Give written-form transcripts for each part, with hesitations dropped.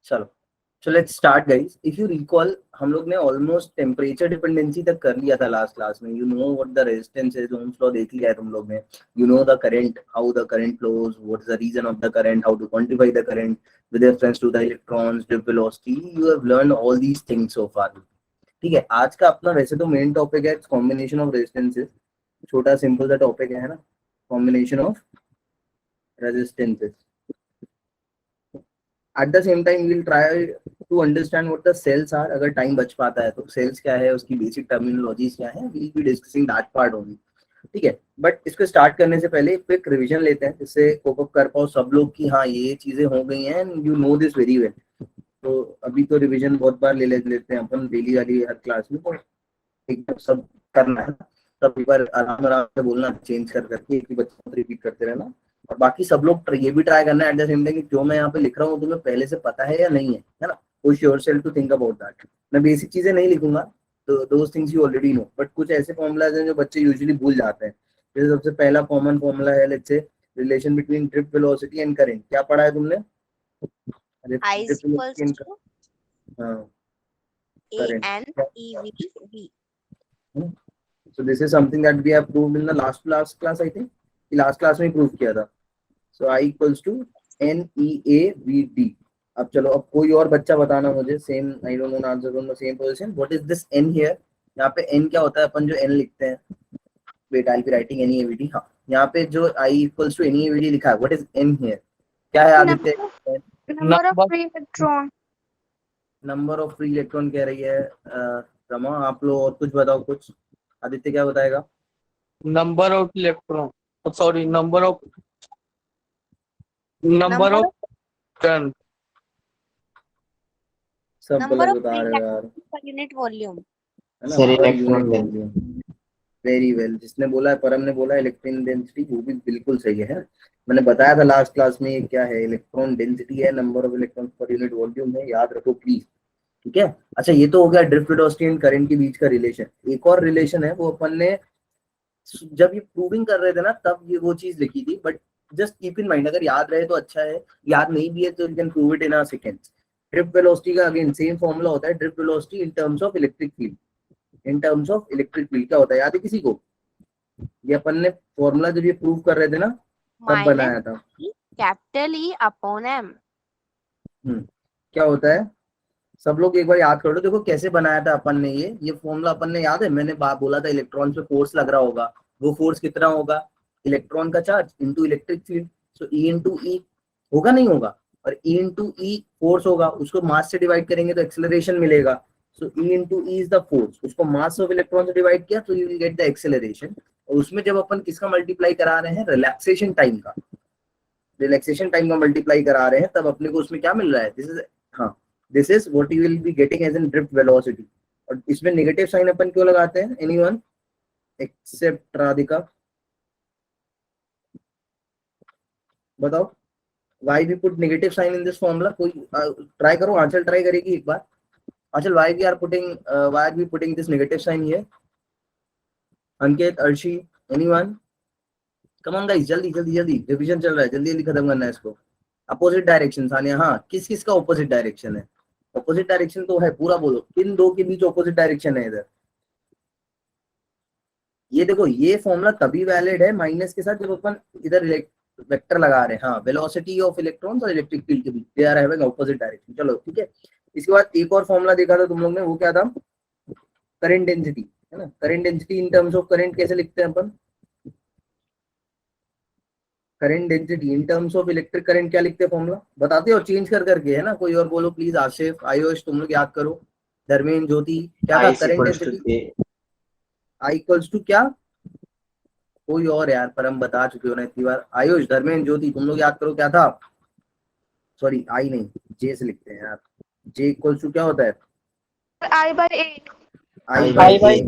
चलो, so let's start guys. If you recall, हम लोग ने ऑलमोस्ट टेम्परेचर डिपेंडेंसी तक कर लिया था लास्ट क्लास में. You know what the resistance है, ओम्स लॉ देख लिया है तुम लोग ने. You know the current, how the current flows, what is the reason of the current, how to quantify the current with reference to the electrons, drip velocity. You have learn all these things so far. ठीक है, आज का अपना वैसे तो main topic है combination of resistances. छोटा simple सा टॉपिक है ना, combination of resistances. At the same time we'll try to understand what the cells are. अगर टाइम बच पाता है तो सेल्स क्या है, उसकी बेसिक टर्मिनोलॉजीज क्या है, we'll be discussing that part only. ठीक है, बट इसको स्टार्ट करने से पहले क्विक रिवीजन लेते हैं जिससे कोप अप कर पाओ सब लोग कि हाँ ये चीजें हो गई हैं and you know this very well. तो अभी तो रिवीजन बहुत बार लेते हैं अपन डेली वाली हर क्लास में, तो एकदम सब करना है. तब एक बार आराम आराम से बोलना, चेंज कर करके एक ही बच्चे को रिपीट करते रहना. और बाकी सब लोग ये भी ट्राई करना है एट द सेम टाइम कि जो मैं यहाँ पे लिख रहा हूँ तुम्हें पहले से पता है या नहीं है ना. Push yourself to think about that. मैं बेसिक चीजें नहीं लिखूंगा, तो those things you already know, but कुछ ऐसे फॉर्मूलाज हैं जो बच्चे यूजुअली भूल जाते हैं. जैसे सबसे पहला कॉमन फॉर्मूला है, let's say relation between drip velocity and current. क्या पढ़ा है तुमने? I is equals to हाँ, ANEVV. So this is something that we have proved in the last class I think. Last class में prove किया था. So I equals to NEAVD. अब चलो, अब कोई और बच्चा बताना मुझे, same I don't know answer from the same position. What is this N here? यहाँ पे N क्या होता है? अपन जो N लिखते हैं, wait I will be writing NEAVD. हाँ, यहाँ पे जो I equals to NEAVD लिखा है, व्हाट इज N हियर? क्या है Aditya? Number of free electron. Number of free electron कह रही है रमा. आप लोग और कुछ बताओ कुछ. आदित्य क्या बताएगा? Number of electron, sorry number of turn. सब Number गलत of बता free रहे हो यार, electrons per unit volume. है ना? Sir, पर electron unit density. Volume. Very well. जिसने बोला है, परम ने बोला इलेक्ट्रॉन डेंसिटी, वो भी बिल्कुल सही है. मैंने बताया था लास्ट क्लास में ये क्या है. इलेक्ट्रॉन डेंसिटी है, number of electron per unit volume है, याद रखो प्लीज. ठीक है. अच्छा, ये तो हो गया ड्रिफ्ट वेलोसिटी एंड करंट के बीच का रिलेशन. एक और रिलेशन है, वो अपन ने जब ये प्रूविंग कर रहे थे ना तब ये वो चीज लिखी थी, but just keep in mind. अगर याद रहे तो अच्छा है, याद नहीं भी है तो you can prove it in a seconds. Drift velocity का अगेन सेम फॉर्मूला होता है. Drift velocity in terms of electric field. In terms of electric field क्या होता है, याद है किसी को? ये अपन ने फॉर्मूला जब ये प्रूव कर रहे थे ना तब बनाया था. Capital E upon M. क्या होता है, सब लोग एक बार याद कर लो. देखो कैसे बनाया था अपन ने ये फॉर्मूला अपन ने, याद है? मैंने बोला था इलेक्ट्रॉन पे फोर्स लग रहा होगा. वो फोर्स कितना होगा? इलेक्ट्रॉन का चार्ज इनटू इलेक्ट्रिक फील्ड. सो E इंटू ई होगा, नहीं होगा? और E इंटू ई फोर्स होगा, उसको मास से डिवाइड करेंगे तो एक्सेलरेशन मिलेगा. सो E into E is the force. उसको मास ऑफ इलेक्ट्रॉन से डिवाइड किया तो you will get the acceleration. और उसमें जब अपन किसका मल्टीप्लाई करा रहे हैं? रिलैक्सेशन टाइम का. रिलैक्सेशन टाइम का मल्टीप्लाई करा रहे हैं, तब अपने को उसमें क्या मिल रहा है? दिस इज, हाँ, this is what you will be getting as an drift velocity. और इसमें नेगेटिव साइन अपन क्यों लगाते हैं? एनीवन एक्सेप्ट राधिका, बताओ. Why we put negative sign in this formula? कोई ट्राई करो. आंचल ट्राई करेगी एक बार. Anchal, why we are putting this negative sign here? Ankit, Arshi, anyone? Come on guys, जल्दी जल्दी जल्दी, रिवीजन चल रहा है, जल्दी जल्दी खत्म करना है इसको. Opposite direction Sania. हाँ, किस किस का ऑपोजिट डायरेक्शन है? ऑपोजिट डायरेक्शन तो है, पूरा बोलो. इन दो के बीच ऑपोजिट डायरेक्शन है इधर. ये देखो, ये फॉर्मूला तभी वैलिड है माइनस के साथ जब अपन इधर वेक्टर लगा रहे हैं. हाँ, वेलोसिटी ऑफ इलेक्ट्रॉन्स और इलेक्ट्रिक फील्ड के बीच they are having opposite direction. चलो ठीक है. इसके बाद एक और फॉर्मूला देखा था तुम लोग ने, वो क्या था? करंट डेंसिटी, है ना? Current density in terms of current कैसे लिखते हैं अपन? Current density in terms of electric current क्या लिखते हैं फॉर्मूला? बताते हो चेंज कर करके, है ना? कोई और बोलो प्लीज. आसिफ, आयुष, तुम लोग याद करो. धर्मेंद्र, ज्योति, क्या था current density? I equals to क्या? कोई और यार, पर हम बता चुके हो ना इतनी बार. आयुष, धर्मेंद्र, ज्योति, तुम लोग याद करो क्या था? सॉरी, आई नहीं, जे से लिखते हैं यार. जे इक्वल्स टू क्या होता है? I by A. I by A,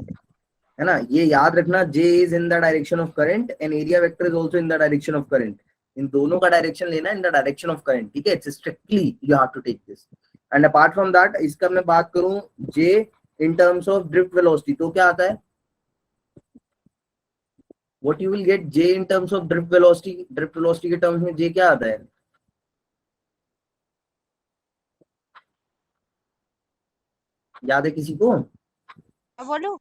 है ना? ये याद रखना, J is in the direction of current and area vector is also in the direction of current. इन दोनों का डायरेक्शन लेना in the direction of current. ठीक है, it's strictly you have to take this. And apart from that, इसका मैं बात करूं J in terms of drift velocity, तो क्या आता है? What you will gate J in terms of drift velocity. Drift velocity के टर्म्स में जे क्या आता है? याद है किसी को? मैं बोलूं?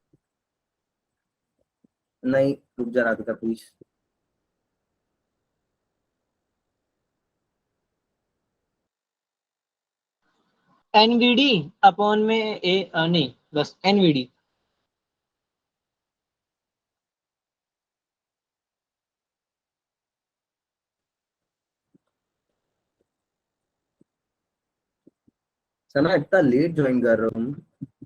नहीं, रुक जा राधिका प्लीज। एनवीडी अपॉन में नहीं, बस एनवीडी। सना इतना लेट ज्वाइन कर रहा हूँ,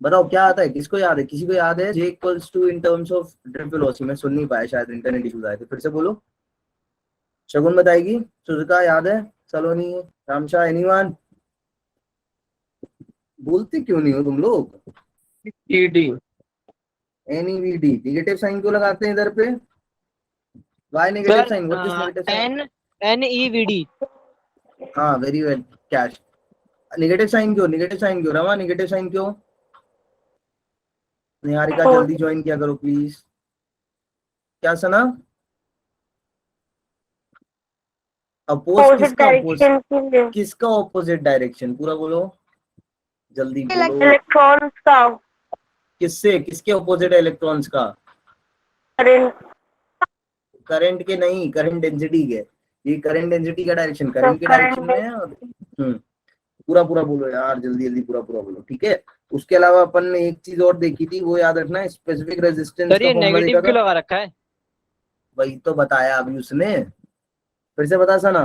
बताओ क्या आता है, किसको याद है, किसी को याद है J equals to in terms of drift velocity? मैं सुन नहीं पाया, शायद इंटरनेट इश्यूज आए थे, फिर से बोलो। शगुन बताएगी, सुजुका याद है, सलोनी, रामशाह, एनीवन? बोलते क्यों नहीं हो तुम लोग? ईडी। एनईवीडी नेगेटिव साइन क्यों लगाते हैं इधर पे? Why negative sir sign, what this negative sign? NEVD. हाँ वेरी वेल, कैश। नेगेटिव साइन क्यों, नेगेटिव साइन क्यों रमा, नेगेटिव साइन क्यों? निहारिका जल्दी ज्वाइन किया करो प्लीज। क्या सना? अपोज किसका, अपोज किसका ऑपोजिट डायरेक्शन, पूरा बोलो, जल्दी बोलो। इलेक्ट्रॉन्स का। किससे, किसके ऑपोजिट है इलेक्ट्रॉन्स का? करंट। करंट के नहीं, करंट डेंसिटी के। ये करंट डेंसिटी का डायरेक्शन करंट के डायरेक्शन में है। और पूरा पूरा बोलो यार, जल्दी जल्दी पूरा पूरा बोलो, ठीक है। उसके अलावा अपन ने एक चीज और देखी थी, वो याद रखना, स्पेसिफिक रेजिस्टेंस सर का ये फॉर्मूला नेगेटिव देखा क्यों था। लगा रखा है? वही तो बताया अभी उसने, फिर से बता सना।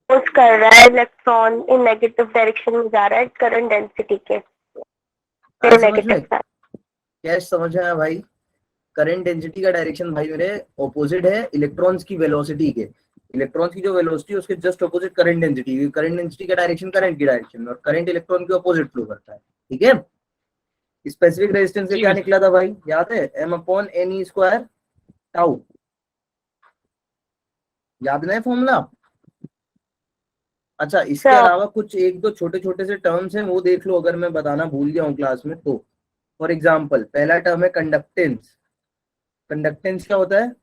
पुश कर रहा है इलेक्ट्रॉन इन नेगेटिव डायरेक्शन में जा रहा है करंट डेंसिटी के आया समझ नेगेटिव में, साइड। क्या समझ में आया भाई? करंट डेंसिटी का डायरेक्शन भाई मेरे ऑपोजिट है इलेक्ट्रॉन्स की वेलोसिटी के। इलेक्ट्रॉन्स की जो वेलोसिटी है उसके just opposite current density, current density का डायरेक्शन करंट की डायरेक्शन में, और करंट इलेक्ट्रॉन के ऑपोजिट फ्लो करता है, ठीक है। स्पेसिफिक रेजिस्टेंस से ठीक क्या है निकला था भाई, याद है? M upon n e square tau, याद नहीं फॉर्मूला? अच्छा, इसके अलावा कुछ एक दो छोटे छोटे से टर्म्स हैं, वो देख लो अगर मैं बताना भूल गया हूँ क्लास में तो। फॉर एग्जाम्पल, पहला टर्म है कंडक्टेंस। कंडक्टेंस क्या होता है?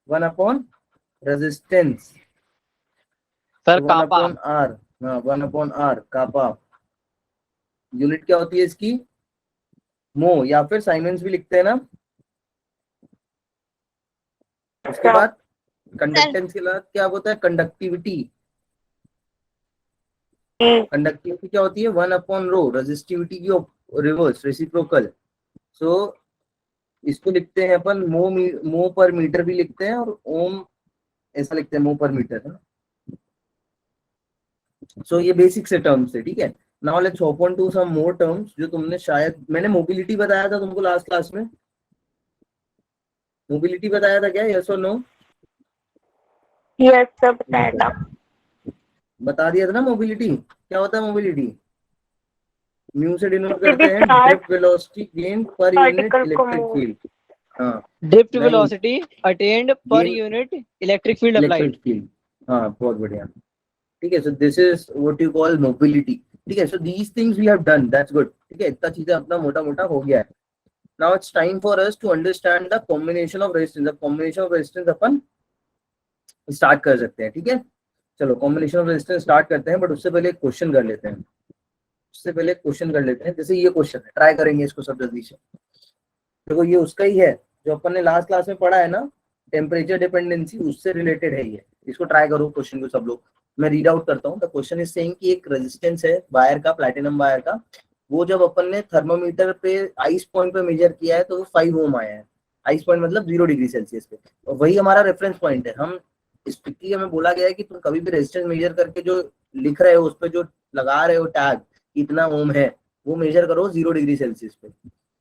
1 अपॉन रेजिस्टेंस, सर, तो 1 कापा। Upon are. हाँ 1 अपॉन आर कापा। यूनिट क्या होती है इसकी? मो, या फिर साइमेंस भी लिखते हैं ना। उसके बाद कंडक्टेंस के बाद क्या होता है? कंडक्टिविटी। कंडक्टिविटी क्या होती है? 1 अपॉन रो, रेजिस्टिविटी की रिवर्स, रेसिप्रोकल। सो इसको लिखते हैं अपन मो पर मीटर भी लिखते हैं, और ओम ऐसा लिखते हैं, मो पर मीटर, है ना। सो ये बेसिक से टर्म्स है, ठीक है। Now let's hop on to some more terms जो तुमने, शायद मैंने मोबिलिटी बताया था तुमको लास्ट क्लास में। मोबिलिटी बताया था क्या, यस और नो? यस सर, बताया था। बता दिया था ना मोबिलिटी। क्या होता है मोबिलिटी? म्यू से डिनोट किसी भी करते हैं charge drift velocity gain per unit particle को इलेक्ट्रिक मूव। फील्ड। हाँ ड्रिफ्ट नहीं, velocity attained per gain unit electric field electric applied. Field. हाँ बहुत बढ़िया, ठीक है। So this is what you call mobility, ठीक है। So these things we have done, that's good, ठीक है। इतना चीजें अपना मोटा मोटा हो गया है। Now it's time for us to understand the combination of resistance. अब कॉम्बिनेशन ऑफ रेजिस्टेंस अपन स्टार्ट कर सकते हैं, ठीक है। चलो कॉम्बिनेशन ऑफ रेजिस्टेंस स्टार्ट करते हैं, बट उससे पहले एक क्वेश्चन कर लेते हैं। उससे पहले क्वेश्चन कर लेते हैं, जैसे ये क्वेश्चन है, ट्राई करेंगे इसको सब जल्दी से। देखो ये उसका ही है जो अपन ने लास्ट क्लास में पढ़ा है ना, टेम्परेचर डिपेंडेंसी, उससे रिलेटेड है ये। इसको ट्राई करो क्वेश्चन को सब लोग। मैं रीड आउट करता हूँ। द क्वेश्चन इज सेइंग कि एक रेजिस्टेंस है वायर का, प्लैटिनम वायर का। वो जब अपन ने थर्मोमीटर पे आइस पॉइंट पे मेजर किया है तो वो 5 ओम आया है। आइस पॉइंट मतलब 0 डिग्री सेल्सियस पे, और वही हमारा रेफरेंस पॉइंट है। हम स्ट्रिक्टली हमें बोला गया है कि तुम कभी भी रेजिस्टेंस मेजर करके जो लिख रहे हो, उस पर जो लगा रहे हो टैग इतना ओम है, वो मेजर करो 0 डिग्री सेल्सियस पे।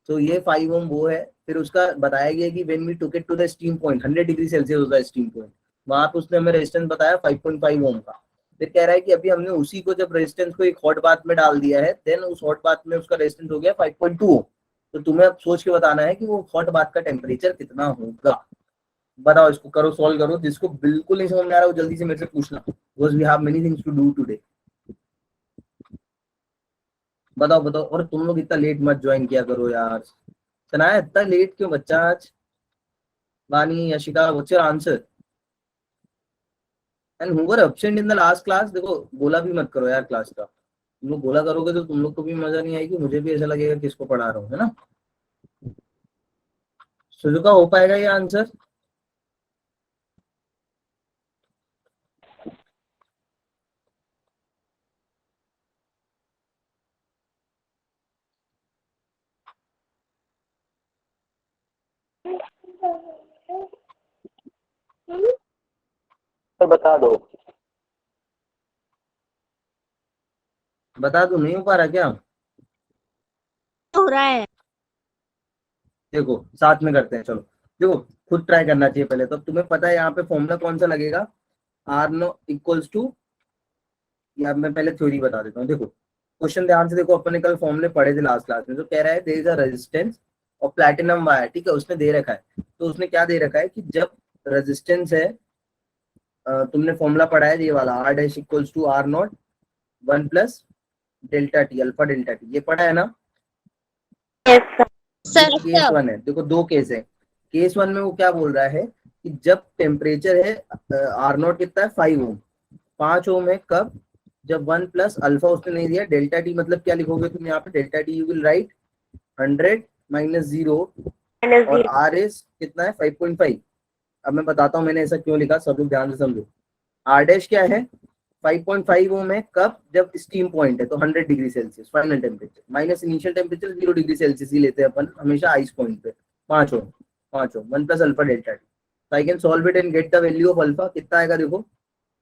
तो ये 5 ओम वो है। फिर उसका बताया गया कि when we took it to the steam point, 100 degree Celsius होता है स्टीम पॉइंट, वहां पे उसने हमें रेजिस्टेंस बताया 5.5 ओम का। फिर कह रहा है कि अभी हमने उसी को जब रेजिस्टेंस को एक हॉट बाथ में डाल दिया है, देन उस हॉट बाथ में उसका रेजिस्टेंस हो गया 5.2 ओम। तो तुम्हें अब सोच के बताना है कि वो हॉट बाथ का टेम्परेचर कितना होगा। बताओ, इसको करो, सॉल्व करो। जिसको बिल्कुल नहीं समझ में आ रहा है वो जल्दी से मेरे से पूछना, because we have many things to do today. बताओ बताओ, और तुम लोग इतना लेट मत ज्वाइन किया करो यार। सनाया इतना लेट क्यों बच्चा आज? वानी, Yashika, what's your answer? And who were absent in the last class, देखो बोला भी मत करो यार क्लास का। तुम लोग बोला करोगे तो तुम लोग को भी मजा नहीं आएगी, मुझे भी ऐसा लगेगा किसको पढ़ा रहा हूँ, है ना। सुजुका हो पाएगा ये आंसर? सर बता दो। बता दूं, नहीं हो पा रहा क्या? हो रहा है। देखो साथ में करते हैं, चलो देखो, खुद ट्राई करना चाहिए पहले। तो तुम्हें पता है यहाँ पे फॉर्मूला कौन सा लगेगा, आर नो इक्वल्स टू, या मैं पहले थ्योरी बता देता हूँ। देखो क्वेश्चन ध्यान से देखो, अपने कल फॉर्मूले पढ़े थे लास्ट क्लास में। जो कह रहा है देयर इज अ रेजिस्टेंस और प्लैटिनम वायर, ठीक है, उसने दे रखा है। तो उसने क्या दे रखा है कि जब रेजिस्टेंस है, तुमने फॉर्मूला पढ़ा है ये वाला, R dash equals to R naught 1 plus delta T, alpha delta T, ये पढ़ा है ना। Yes, sir. Sir case one है, देखो दो केस है। केस वन में वो क्या बोल रहा है कि जब टेम्परेचर है आर नॉट कितना है 5 ओम, 5 ओम है कब, जब 1 प्लस अल्फा उसने नहीं दिया, डेल्टा टी मतलब क्या लिखोगे तुम यहाँ पे, delta T U will right 100 minus 0, Minus और 0. आर एस कितना है 5.5। अब मैं बताता हूँ मैंने ऐसा क्यों लिखा, सब लोग ध्यान से समझो। आर डैश क्या है 5.5 ओम है कब, जब स्टीम पॉइंट है तो 100 degree Celsius final temperature, minus initial temperature 0 degree Celsius ही लेते हैं अपन हमेशा आइस पॉइंट पे। 5 ohm, 5 ohm 1 plus alpha delta T. तो I can solve it and get the value of alpha, कितना आएगा देखो,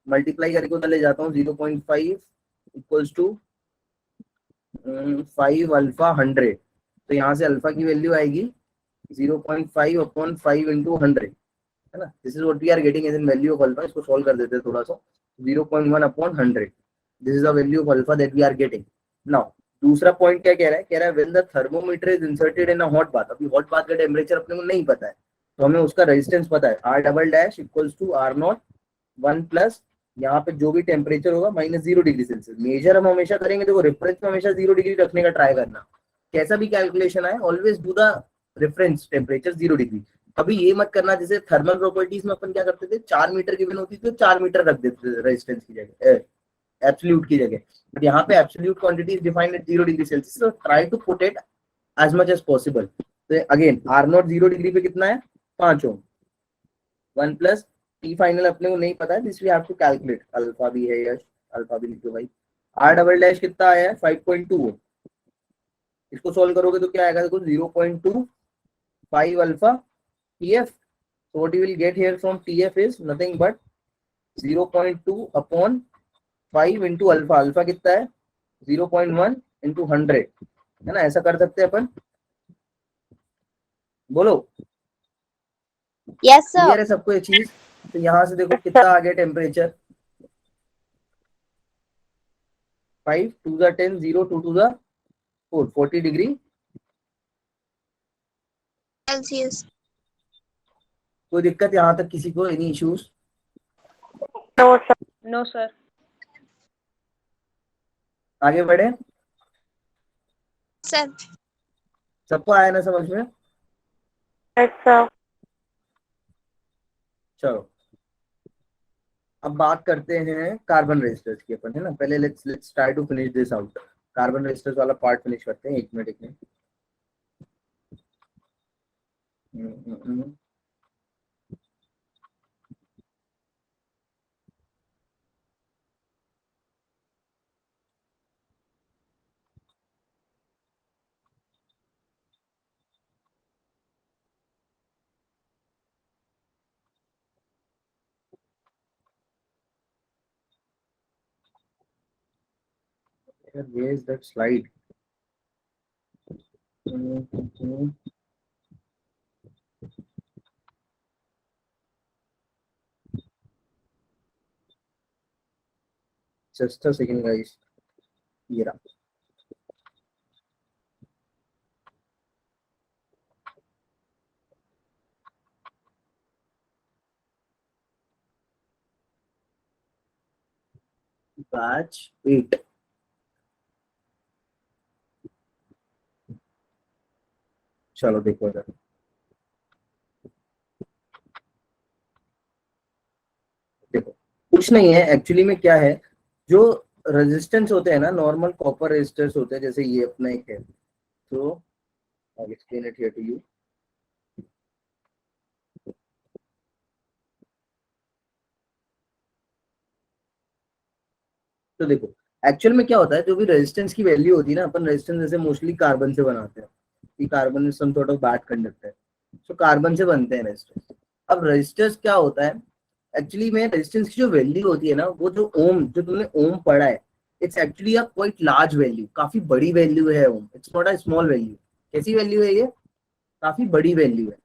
मल्टीप्लाई करके उधर ले जाता हूँ, 0.5 इक्वल्स टू 5 अल्फा 100। तो यहाँ से अल्फा की वैल्यू आएगी 0.5 अपॉन 5 इंटू 100, है ना। This is what we are getting as in value of alpha. इसको सॉल्व कर देते हैं थोड़ा सा, 0.1 upon 100, this is the value of alpha that we are getting now. दूसरा पॉइंट क्या कह रहा है, कह रहा है when the thermometer is inserted in a hot bath. अभी हॉट बाथ का टेम्परेचर अपने को नहीं पता है, तो हमें उसका रेजिस्टेंस पता है, R double dash equals to R naught 1 plus यहाँ पे जो भी टेम्परेचर होगा माइनस 0 डिग्री सेल्सियस। मेजर हम हमेशा करेंगे, देखो रेफरेंस में हमेशा 0 डिग्री रखने का ट्राई करना, कैसा भी कैलकुलेशन आए always do the reference temperature 0 degree. अभी ये मत करना जैसे थर्मल प्रॉपर्टीज में अपन क्या करते थे, 4 मीटर गिवन होती थी तो 4 मीटर रख देते थे रेजिस्टेंस की जगह, एब्सोल्यूट की जगह। बट यहाँ पे absolute quantity is defined at 0 degree Celsius, so try to put it as much as possible. तो अगेन आर नॉट 0 डिग्री पे कितना है 5 ओम, 1 प्लस टी फाइनल अपने को नहीं पता है, this we have to calculate. Alpha भी है, यश अल्फा भी लिखो भाई। आर डबल डैश कितना आया है 5.2 ओम, इसको सॉल्व करोगे तो क्या आएगा देखो, 0.25 alpha TF. So what you will get here from TF is nothing but 0.2 upon 5 into alpha. Alpha कितना है 0.1 into 100, है ना। ऐसा कर सकते हैं अपन, बोलो यस सर। क्लियर है सबको ये चीज। तो यहाँ से देखो कितना आ गया temperature, 5 2 the 10 0 2 to the 4 40 degree. Celsius. कोई दिक्कत यहाँ तक किसी को, any issues? No, sir. No sir. आगे बढ़े, सर सबको आया ना समझ में? Yes, sir. चलो अब बात करते हैं कार्बन रेजिस्टर्स की अपन, है ना। पहले let's try to finish this out, carbon resistors वाला पार्ट फिनिश करते हैं, एक मिनट एक minute. Where is that slide? Just a second guys, ये रहा। बैच 8, चलो देखो इधर, देखो कुछ नहीं है एक्चुअली में, क्या है जो रेजिस्टेंस होते हैं ना, नॉर्मल कॉपर रेजिस्टर्स होते हैं, जैसे ये अपना एक है, तो I will explain it here to you. तो देखो एक्चुअल में क्या होता है, जो भी रेजिस्टेंस की वैल्यू होती है ना, अपन रेजिस्टेंस जैसे मोस्टली कार्बन से बनाते हैं कि carbon is some sort of bad conductor, so carbon से बनते हैं रेजिस्टेंस। अब रेजिस्टेंस क्या होता है एक्चुअली में, रेजिस्टेंस की जो वैल्यू होती है ना, वो जो ओम, जो तुमने ओम पढ़ा है, it's actually a quite large value, काफी बड़ी वैल्यू है ohm, it's not a small value. कैसी वैल्यू है ये, काफी बड़ी वैल्यू है।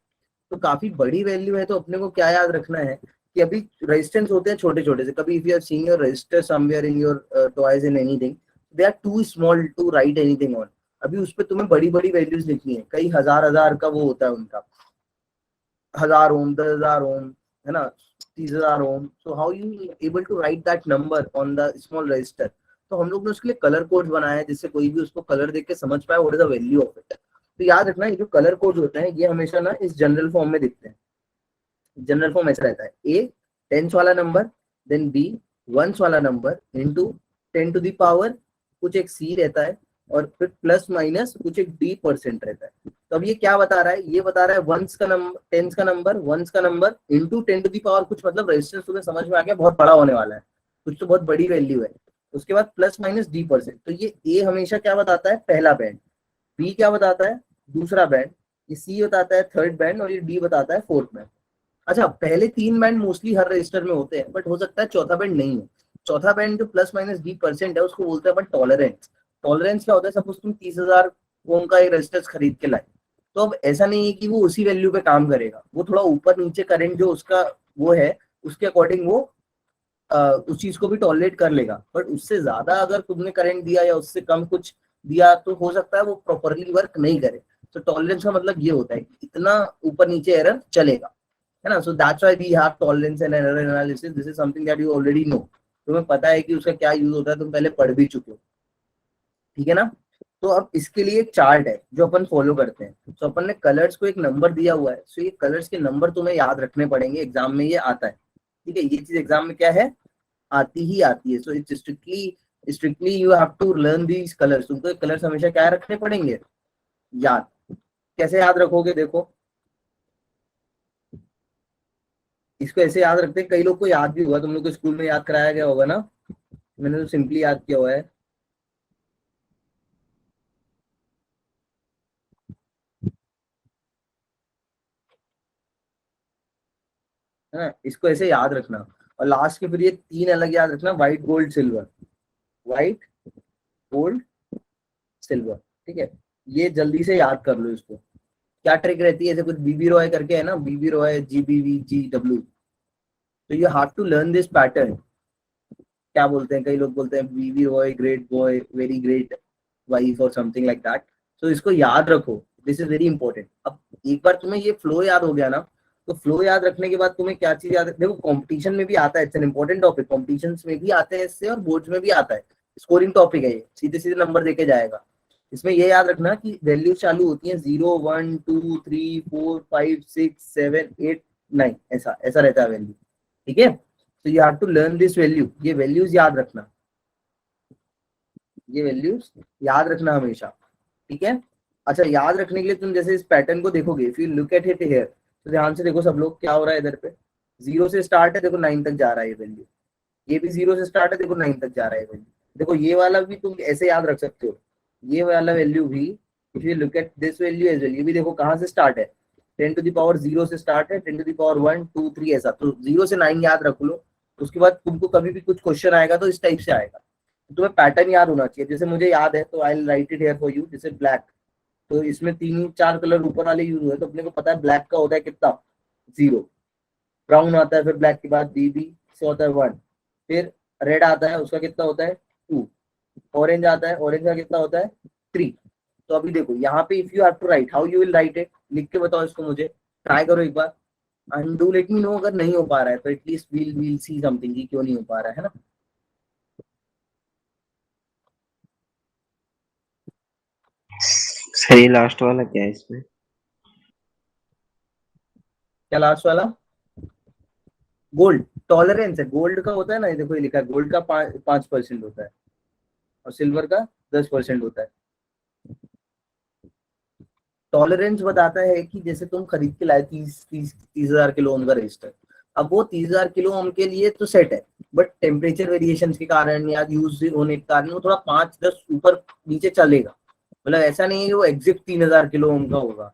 तो काफी बड़ी वैल्यू है, तो अपने को क्या याद रखना है कि अभी रेजिस्टेंस होते हैं छोटे छोटे से, कभी if you are seeing your resistor somewhere in your toys in anything, they are too small to write anything on. अभी उस पर तुम्हें बड़ी बड़ी वैल्यूज लिखनी है, कई हजार हजार का वो होता है उनका, 1000 ओम, 10,000 ओम, है ना, 30,000 ohm. So how you able to write that number on the small register. तो हम लोग ने उसके लिए कलर कोड बनाया है, जिससे कोई भी उसको कलर देख के समझ पाए what is the value of it. तो याद रखना, ये जो कलर कोड होते हैं ये हमेशा ना इस जनरल फॉर्म में दिखते हैं। जनरल फॉर्म ऐसा रहता है, ए टेंस वाला नंबर, देन बी वंस वाला number, into 10 to the power कुछ एक सी रहता है, और फिर प्लस माइनस कुछ एक डी परसेंट रहता है। तो अब ये क्या बता रहा है, ये बता रहा है वंस का नंबर, टेंस का नंबर, वंस का number into 10 to the power कुछ, मतलब रेजिस्टेंस तुम्हें समझ में आ गया, बहुत बड़ा होने वाला है, कुछ तो बहुत बड़ी वैल्यू है। उसके बाद प्लस माइनस डी परसेंट। तो ये ए हमेशा क्या बताता है, पहला बैंड, बी क्या बताता है, दूसरा बैंड, ये सी बताता है थर्ड बैंड, और ये डी बताता है फोर्थ बैंड। अच्छा, पहले 3 बैंड मोस्टली हर रजिस्टर में होते हैं, बट हो सकता है चौथा बैंड नहीं हो। चौथा बैंड जो प्लस माइनस डी परसेंट है, उसको बोलते हैं अपन टॉलरेंस। टॉलरेंस क्या होता है, सपोज तुम 30,000 ओम का एक रजिस्टर खरीद के लाए, तो अब ऐसा नहीं है कि वो उसी वैल्यू पे काम करेगा, वो थोड़ा ऊपर नीचे करंट जो उसका वो है, उसके अकॉर्डिंग वो उस चीज को भी टॉलरेट कर लेगा। बट उससे ज्यादा अगर तुमने करंट दिया या उससे कम कुछ दिया, तो हो सकता है वो प्रॉपरली वर्क नहीं करे। तो टॉलरेंस का मतलब ये होता है कि इतना ऊपर नीचे एरर चलेगा, है ना। So that's why we have tolerance and error analysis, this is something that you already know. तुम्हें पता है कि उसका क्या यूज होता है, तुम पहले पढ़ भी चुके हो, ठीक है ना। तो अब इसके लिए एक चार्ट है जो अपन फॉलो करते हैं। तो अपन ने कलर्स को एक नंबर दिया हुआ है, सो ये कलर्स के नंबर तुम्हें याद रखने पड़ेंगे, एग्जाम में ये आता है, ठीक है। ये चीज एग्जाम में क्या है, आती ही आती है। So it's strictly you have to learn these colours. तुमको कलर्स हमेशा क्या रखने पड़ेंगे, याद। कैसे याद रखोगे, देखो इसको ऐसे याद रखते हैं, कई लोग को याद भी होगा, तुम लोग को स्कूल में याद कराया गया होगा ना, मैंने तो सिंपली याद किया हुआ है ना। इसको ऐसे याद रखना, और लास्ट के फिर ये 3 अलग याद रखना, white gold silver, white gold silver, ठीक है। ये जल्दी से याद कर लो इसको। क्या ट्रिक रहती है, ऐसे कुछ बीबी रॉय करके है ना, बीबी रॉय GBV GW, तो you have to learn this pattern. क्या बोलते हैं, कई लोग बोलते हैं BB Roy great boy, very great wife और समथिंग लाइक दैट। सो इसको याद रखो, दिस इज वेरी इंपॉर्टेंट। अब एक बार तुम्हें ये फ्लो याद हो गया ना, तो फ्लो याद रखने के बाद तुम्हें क्या चीज याद, देखो कंपटीशन में भी आता है, it's an important topic, competition में भी आते हैं इससे, और बोर्ड्स में भी आता है, स्कोरिंग टॉपिक है ये, सीधे सीधे नंबर देके जाएगा। इसमें ये याद रखना कि वैल्यू चालू होती है 0 1 2 3 4 5 6 7 8 9, ऐसा ऐसा रहता है वैल्यू, ठीक है। तो you have to learn this value, ये वैल्यूज याद रखना, ये वैल्यूज याद रखना हमेशा, ठीक है। अच्छा, याद रखने के लिए तुम जैसे इस पैटर्न को देखोगे, if you look at it here, तो ध्यान से देखो सब लोग, क्या हो रहा है इधर पे, 0 से स्टार्ट है, देखो 9 तक जा रहा है ये वैल्यू, ये भी 0 से स्टार्ट है, देखो 9 तक जा रहा है वैल्यू। देखो ये वाला भी तुम ऐसे याद रख सकते हो, ये वाला वैल्यू भी, if you look at this value as well, ये भी देखो कहाँ से स्टार्ट है, 10 टू द पावर 0 से स्टार्ट है, 10 टू द पावर 1 2 3 ऐसा। तो 0 से 9 याद रख लो, उसके बाद तुमको कभी भी कुछ क्वेश्चन आएगा तो इस टाइप से आएगा, तो तुम्हें पैटर्न याद होना चाहिए। जैसे मुझे याद है, तो I will write it here for you, जैसे ब्लैक, तो इसमें 3 4 कलर ऊपर वाले यूज हुए, तो अपने को पता है ब्लैक का होता है कितना, 0, ब्राउन आता है, फिर ब्लैक के बाद BB से होता है 1, फिर रेड आता है, उसका कितना होता है 2, ऑरेंज आता है, ऑरेंज का कितना होता है 3। तो अभी देखो यहाँ पे if you have to write, how you will write it, लिख के बताओ इसको मुझे, ट्राई करो एक बार, and do let me know अगर नहीं हो पा रहा है, तो एटलीस्ट वील सी समथिंग कि क्यों नहीं हो पा रहा है ना। सही, लास्ट वाला क्या है इसमें? क्या लास्ट वाला, गोल्ड टॉलरेंस है, गोल्ड का होता है ना, ये देखो ये लिखा है, गोल्ड का 5% होता है, और सिल्वर का 10% होता है। टॉलरेंस बताता है कि जैसे तुम खरीद के लाए 30,000 किलो ओम का रजिस्टर, अब वो 30,000 किलो ओम के लिए तो सेट है, बट टेम्परेचर वेरिएशन के कारण या यूज होने के कारण वो थोड़ा 5-10 ऊपर नीचे चलेगा। मतलब ऐसा नहीं है कि वो एग्जिट 3,000 किलो ओम का होगा,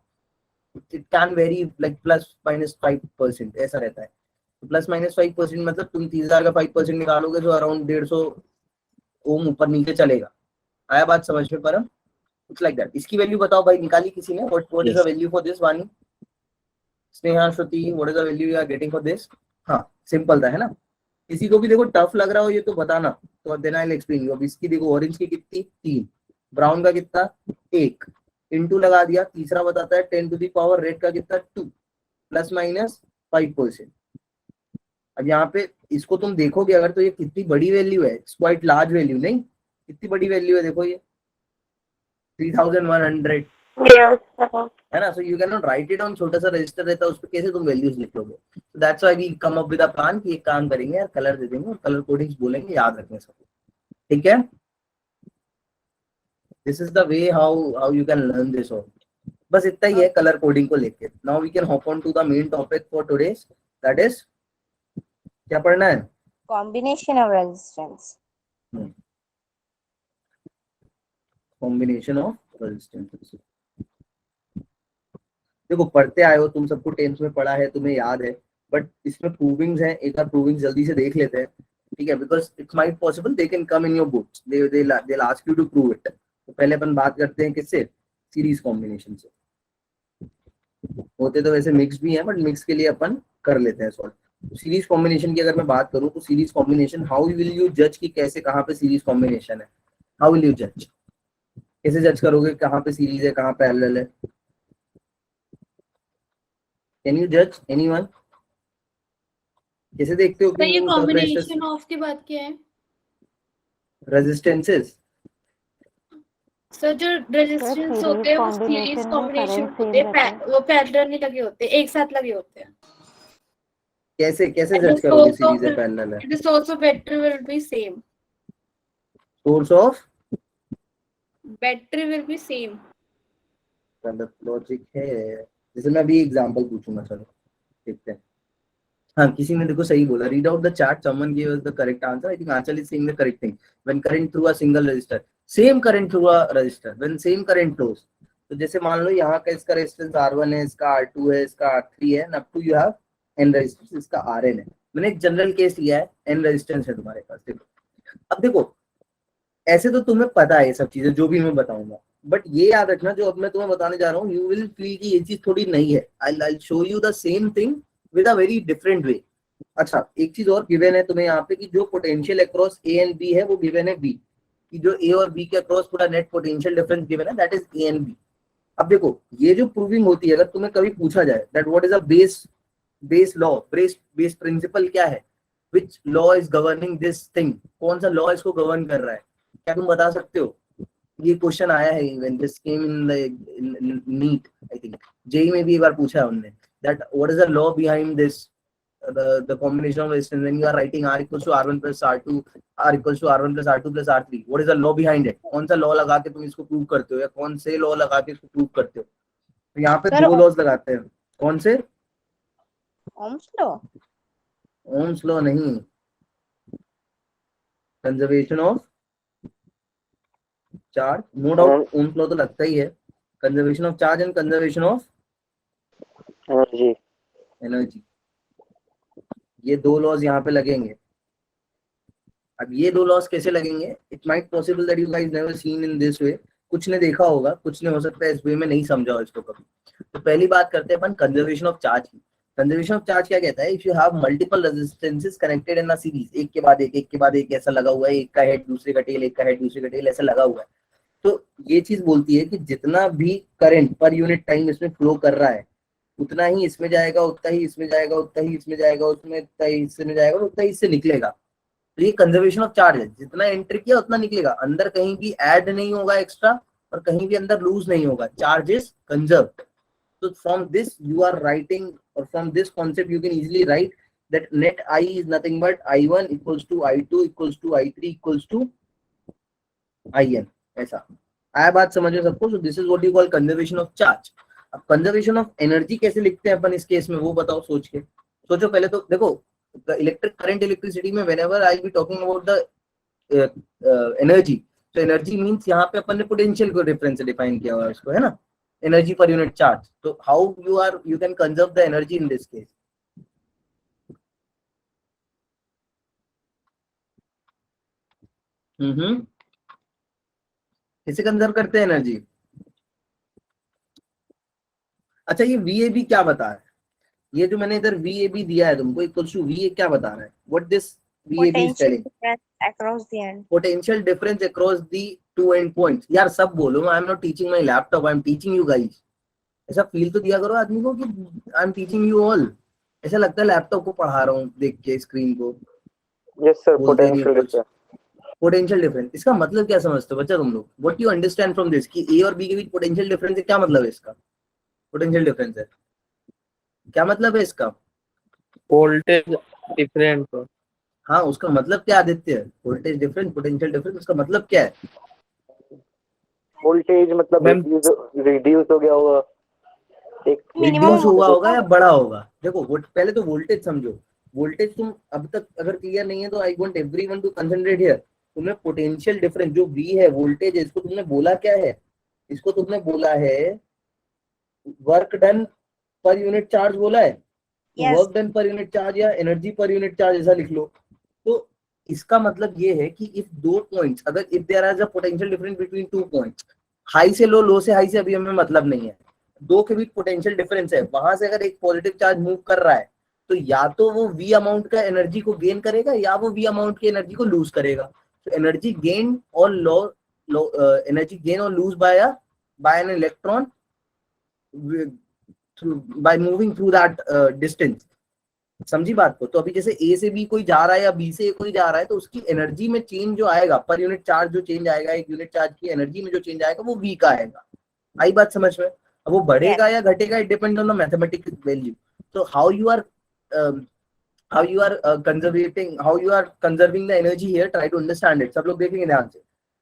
इट कैन वेरी लाइक +-5% ऐसा रहता है। +-5% मतलब तुम 30,000 का 5% निकालोगे तो अराउंड 150 ओम ऊपर नीचे चलेगा। आया बात समझ में परम? It's like that. इसकी वैल्यू बताओ भाई, निकाली किसी ने? What is the value for this Vani? Sneha, Shruti, what is the value you are getting for this? हाँ सिंपल था, है ना? किसी को भी देखो टफ लग रहा हो ये तो बताना, तो then I will explain you. अब इसकी देखो ऑरेंज की कितनी 3, ब्राउन का कितना 1, इनटू लगा दिया, तीसरा बताता है 10 टू द पावर, रेड का कितना 2, +-5%। अब यहाँ पे इसको तुम देखोगे अगर तो ये कितनी बड़ी वैल्यू है, इट्स क्वाइट लार्ज वैल्यू, नहीं कितनी बड़ी वैल्यू है देखो ये 3100 Yes. है ना? सो you can not right it on, छोटा सा रजिस्टर रहता है उस पर कैसे तुम वैल्यूज लिख लोगे? So that's why we come up with a plan कि एक काम करेंगे यार, कलर दे देंगे और कलर कोडिंग्स बोलेंगे, याद रखने सबको, ठीक है? This is the way how you can learn this all. बस इतना ही है कलर कोडिंग को लेके। Now we can hop on to the main topic for today, that is क्या पढ़ना है? Combination of resistance. Combination of resistances. देखो पढ़ते आए हो तुम, सबको 10th में पढ़ा है, तुम्हें याद है, बट इसमें प्रूविंग्स हैं, एक बार प्रूविंग्स जल्दी से देख लेते हैं, ठीक है? Because it might possible they can come in your books, they ask you to prove it. तो पहले अपन बात करते हैं किससे? सीरीज कॉम्बिनेशन से। होते तो वैसे मिक्स भी है, बट मिक्स के लिए अपन कर लेते हैं सॉल्व। सीरीज कॉम्बिनेशन की अगर मैं बात करूं तो series combination, how will you जज कि कैसे कहाँ पे सीरीज कॉम्बिनेशन है? हाउ विल यू जज? कैसे जज करोगे कहाँ पे सीरीज है कहाँ पैरेलल है? कैन यू जज एनीवन? कैसे देखते हो तो ये कि कॉम्बिनेशन ऑफ की बात क्या है? रेजिस्टेंसेस? सर जो रेजिस्टेंस series होते हैं वो combination सीरीज में कॉम्बिनेशन current होते same हैं, वो पैरेलल नहीं लगे होते, एक साथ लगे होते हैं। कैसे कैसे And the जज करोगे source of सीरीज है पैरेलल है? the source of battery will be same. Source of Battery will be same. गलत लॉजिक है। जैसे मैं अभी एग्जांपल पूछूंगा, चलो देखते हैं। हाँ किसी ने देखो सही बोला, read out the chart, someone give us the correct answer. I think Anchal is saying the correct thing. When current through a single resistor, same current through a resistor, when same current flows. तो जैसे मान लो यहाँ का इसका resistance R1 है, इसका R2 है, इसका R3 है, up to you have n resistance, इसका Rn है। मैंने एक जनरल केस लिया है, n रेजिस्टेंस है तुम्हारे पास। देखो अब देखो, ऐसे तो तुम्हें पता है ये सब चीजें जो भी मैं बताऊंगा, बट ये याद रखना जो अब मैं तुम्हें बताने जा रहा हूँ, यू विल फील कि ये चीज थोड़ी नई है। I show you the same thing with a very different way. अच्छा एक चीज और गिवन है तुम्हें यहाँ पे कि जो potential across A and B है वो गिवन है बी, कि जो ए और बी के अक्रॉस पूरा नेट पोटेंशियल डिफरेंस गिवन है, that is A and B. अब देखो ये जो प्रूविंग होती है, अगर तुम्हें कभी पूछा जाए that what is a base law, base principle क्या है, which law is governing this thing, कौन सा लॉ इसको गवर्न कर रहा है, क्या तुम बता सकते हो? ये क्वेश्चन आया है, even this came in the NEET, I think JEE में भी एक बार पूछा है उन्होंने, that what is the law behind this the combination of resistance when you are writing R equals to R1 plus R2, R equals to R1 plus R2 plus R3, what is the law behind it? कौन सा law लगा के तुम इसको prove करते हो, या कौन से लॉ लगा के इसको प्रूव करते हो? तो यहाँ पे Sir, दो लॉज लगाते हैं, कौन से? Ohm's law. ओम्स लॉ नहीं, conservation of charge, no doubt Ohm's law तो लगता ही है, conservation of charge and conservation of energy, ये दो लॉज यहाँ पे लगेंगे। अब ये दो लॉस कैसे लगेंगे? It might possible that you guys never seen in this way, कुछ ने देखा होगा, कुछ ने हो सकता है इस वे में नहीं समझा हो इसको कभी। तो पहली बात करते हैं अपन कंजर्वेशन ऑफ चार्ज की। कंजर्वेशन ऑफ चार्ज क्या कहता है? If you have multiple resistances connected in a series, एक के बाद एक ऐसा लगा हुआ है, एक का हेड दूसरे का टेल, एक का हेड दूसरे का टेल, ऐसा लगा हुआ है, तो ये चीज बोलती है कि जितना भी करंट पर यूनिट टाइम इसमें फ्लो कर रहा है, उतना ही इसमें जाएगा, उतना ही इसमें जाएगा, उतना ही इसमें जाएगा, उसमें उतना ही इसमें जाएगा, उतना ही इससे निकलेगा। तो ये कंजर्वेशन ऑफ चार्ज है, जितना एंटर किया उतना निकलेगा, अंदर कहीं भी ऐड नहीं होगा एक्स्ट्रा और कहीं भी अंदर लूज नहीं होगा, charge is conserved. So from this you are writing, or from this concept you can easily write that net I is nothing but I1 equals to I2 equals to I3 equals to IN, ऐसा आया बात समझ में सबको? सो this is what you call conservation of charge. अब conservation of energy कैसे लिखते हैं अपन इस केस में, वो बताओ सोच के। सोचो पहले तो देखो, इलेक्ट्रिक करंट इलेक्ट्रिसिटी में whenever I be talking about the energy, तो एनर्जी मींस यहाँ पे अपन ने पोटेंशियल को डिफरेंस से डिफाइन किया हुआ है उसको, है ना, एनर्जी पर यूनिट चार्ज। तो how you can conserve the energy in this case? किसे कंजर्व करते हैं एनर्जी? अच्छा ये VAB क्या बता रहा है? ये जो मैंने इधर VAB दिया है तुमको इक्वल्स टू VA क्या बता रहा है? What this VAB is Potential telling? difference across the end. Potential difference across the two end points। यार सब बोलो, आई am not teaching my laptop, I am teaching you guys. ऐसा फील तो दिया करो आदमी को कि I am teaching you all. ऐसा लगता है लैपटॉप को पढ़ा रहा हूँ देख के स्क्रीन को। यस सर, बोलते नहीं पोटेंशियल कुछ। डिफरेंस। पोटेंशियल डिफरेंस, इसका मतलब क्या समझते हो बच्चा तुम लोग? What you understand from this कि A और B के बीच पोटेंशियल डिफरेंस है, क्या मतलब है इसका? पोटेंशियल डिफरेंस है क्या मतलब है इसका? Voltage different. हाँ, उसका मतलब क्या Aditya? Voltage difference, potential difference, उसका मतलब क्या है? वोल्टेज मतलब मैम- रिड्यूस हो गया होगा, एक रिड्यूस हुआ होगा या बड़ा होगा? देखो पहले तो वोल्टेज समझो। वोल्टेज तुम अब तक अगर क्लियर नहीं है तो I want everyone to concentrate here. तुमने पोटेंशियल डिफरेंस जो V है, वोल्टेज है, इसको तुमने बोला क्या है? इसको तुमने बोला है work done per unit charge बोला है। Yes. Work done per unit charge या एनर्जी पर यूनिट चार्ज ऐसा लिख लो। तो इसका मतलब ये है कि इफ दो पॉइंट्स, अगर if there is a potential difference between two points, high से लो, लो से हाई से अभी हमें मतलब नहीं है, दो के बीच पोटेंशियल डिफरेंस है, वहां से अगर एक पॉजिटिव चार्ज मूव कर रहा है तो या तो वो V अमाउंट का एनर्जी को गेन करेगा या वो V अमाउंट की एनर्जी को लूज करेगा। तो एनर्जी गेन और एनर्जी गेन और lose by an electron by moving through that distance. समझी बात को? तो अभी जैसे A से B कोई जा रहा है या B से A कोई जा रहा है, तो उसकी एनर्जी में चेंज जो आएगा, पर यूनिट चार्ज जो चेंज आएगा, एक यूनिट चार्ज की एनर्जी में जो चेंज आएगा वो V का आएगा। आई बात समझ में? अब वो बढ़ेगा या घटेगा, it depend on the mathematical value. तो how you are conserving the energy here, try to understand it. सब लोग देखेंगे ध्यान से।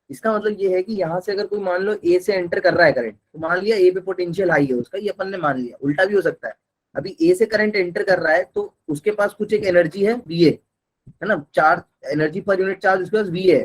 इसका मतलब ये है कि यहाँ से अगर कोई मान लो A से एंटर कर रहा है करंट, तो मान लिया A पे पोटेंशियल हाई है उसका, ये अपन ने मान लिया। उल्टा भी हो सकता है, अभी A से करंट एंटर कर रहा है तो उसके पास कुछ एक एनर्जी है VA, है ना, charge, energy per unit charge उसके पास VA है।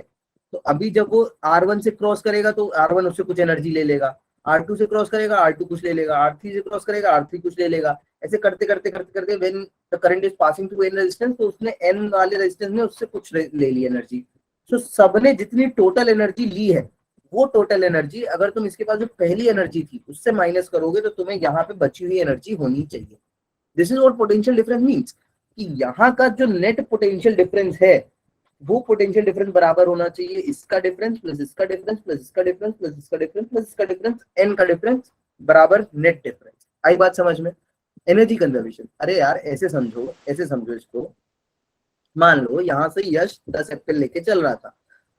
तो अभी जब वो R1 से क्रॉस करेगा तो R1 उससे कुछ एनर्जी ले लेगा, R2 से क्रॉस करेगा R2 कुछ ले लेगा, R3 से क्रॉस करेगा R3 कुछ ले लेगा। ऐसे करते करते करते करते when the current is passing through n resistance, तो उसने n वाले रेजिस्टेंस में उससे कुछ ले ली एनर्जी। सो सबने जितनी टोटल एनर्जी ली है, वो टोटल एनर्जी अगर तुम इसके पास जो पहली एनर्जी थी उससे माइनस करोगे तो तुम्हें यहाँ पे बची हुई एनर्जी होनी चाहिए। This is what potential difference means, कि यहाँ का जो नेट पोटेंशियल डिफरेंस है वो पोटेंशियल डिफरेंस बराबर होना चाहिए इसका डिफरेंस प्लस इसका डिफरेंस प्लस इसका डिफरेंस प्लस इसका डिफरेंस प्लस इसका डिफरेंस, n का डिफरेंस बराबर नेट डिफरेंस। आई बात समझ में? एनर्जी कंजर्वेशन, अरे यार ऐसे समझो इसको। मान लो यहाँ से यश 10 एप्पल लेके चल रहा था,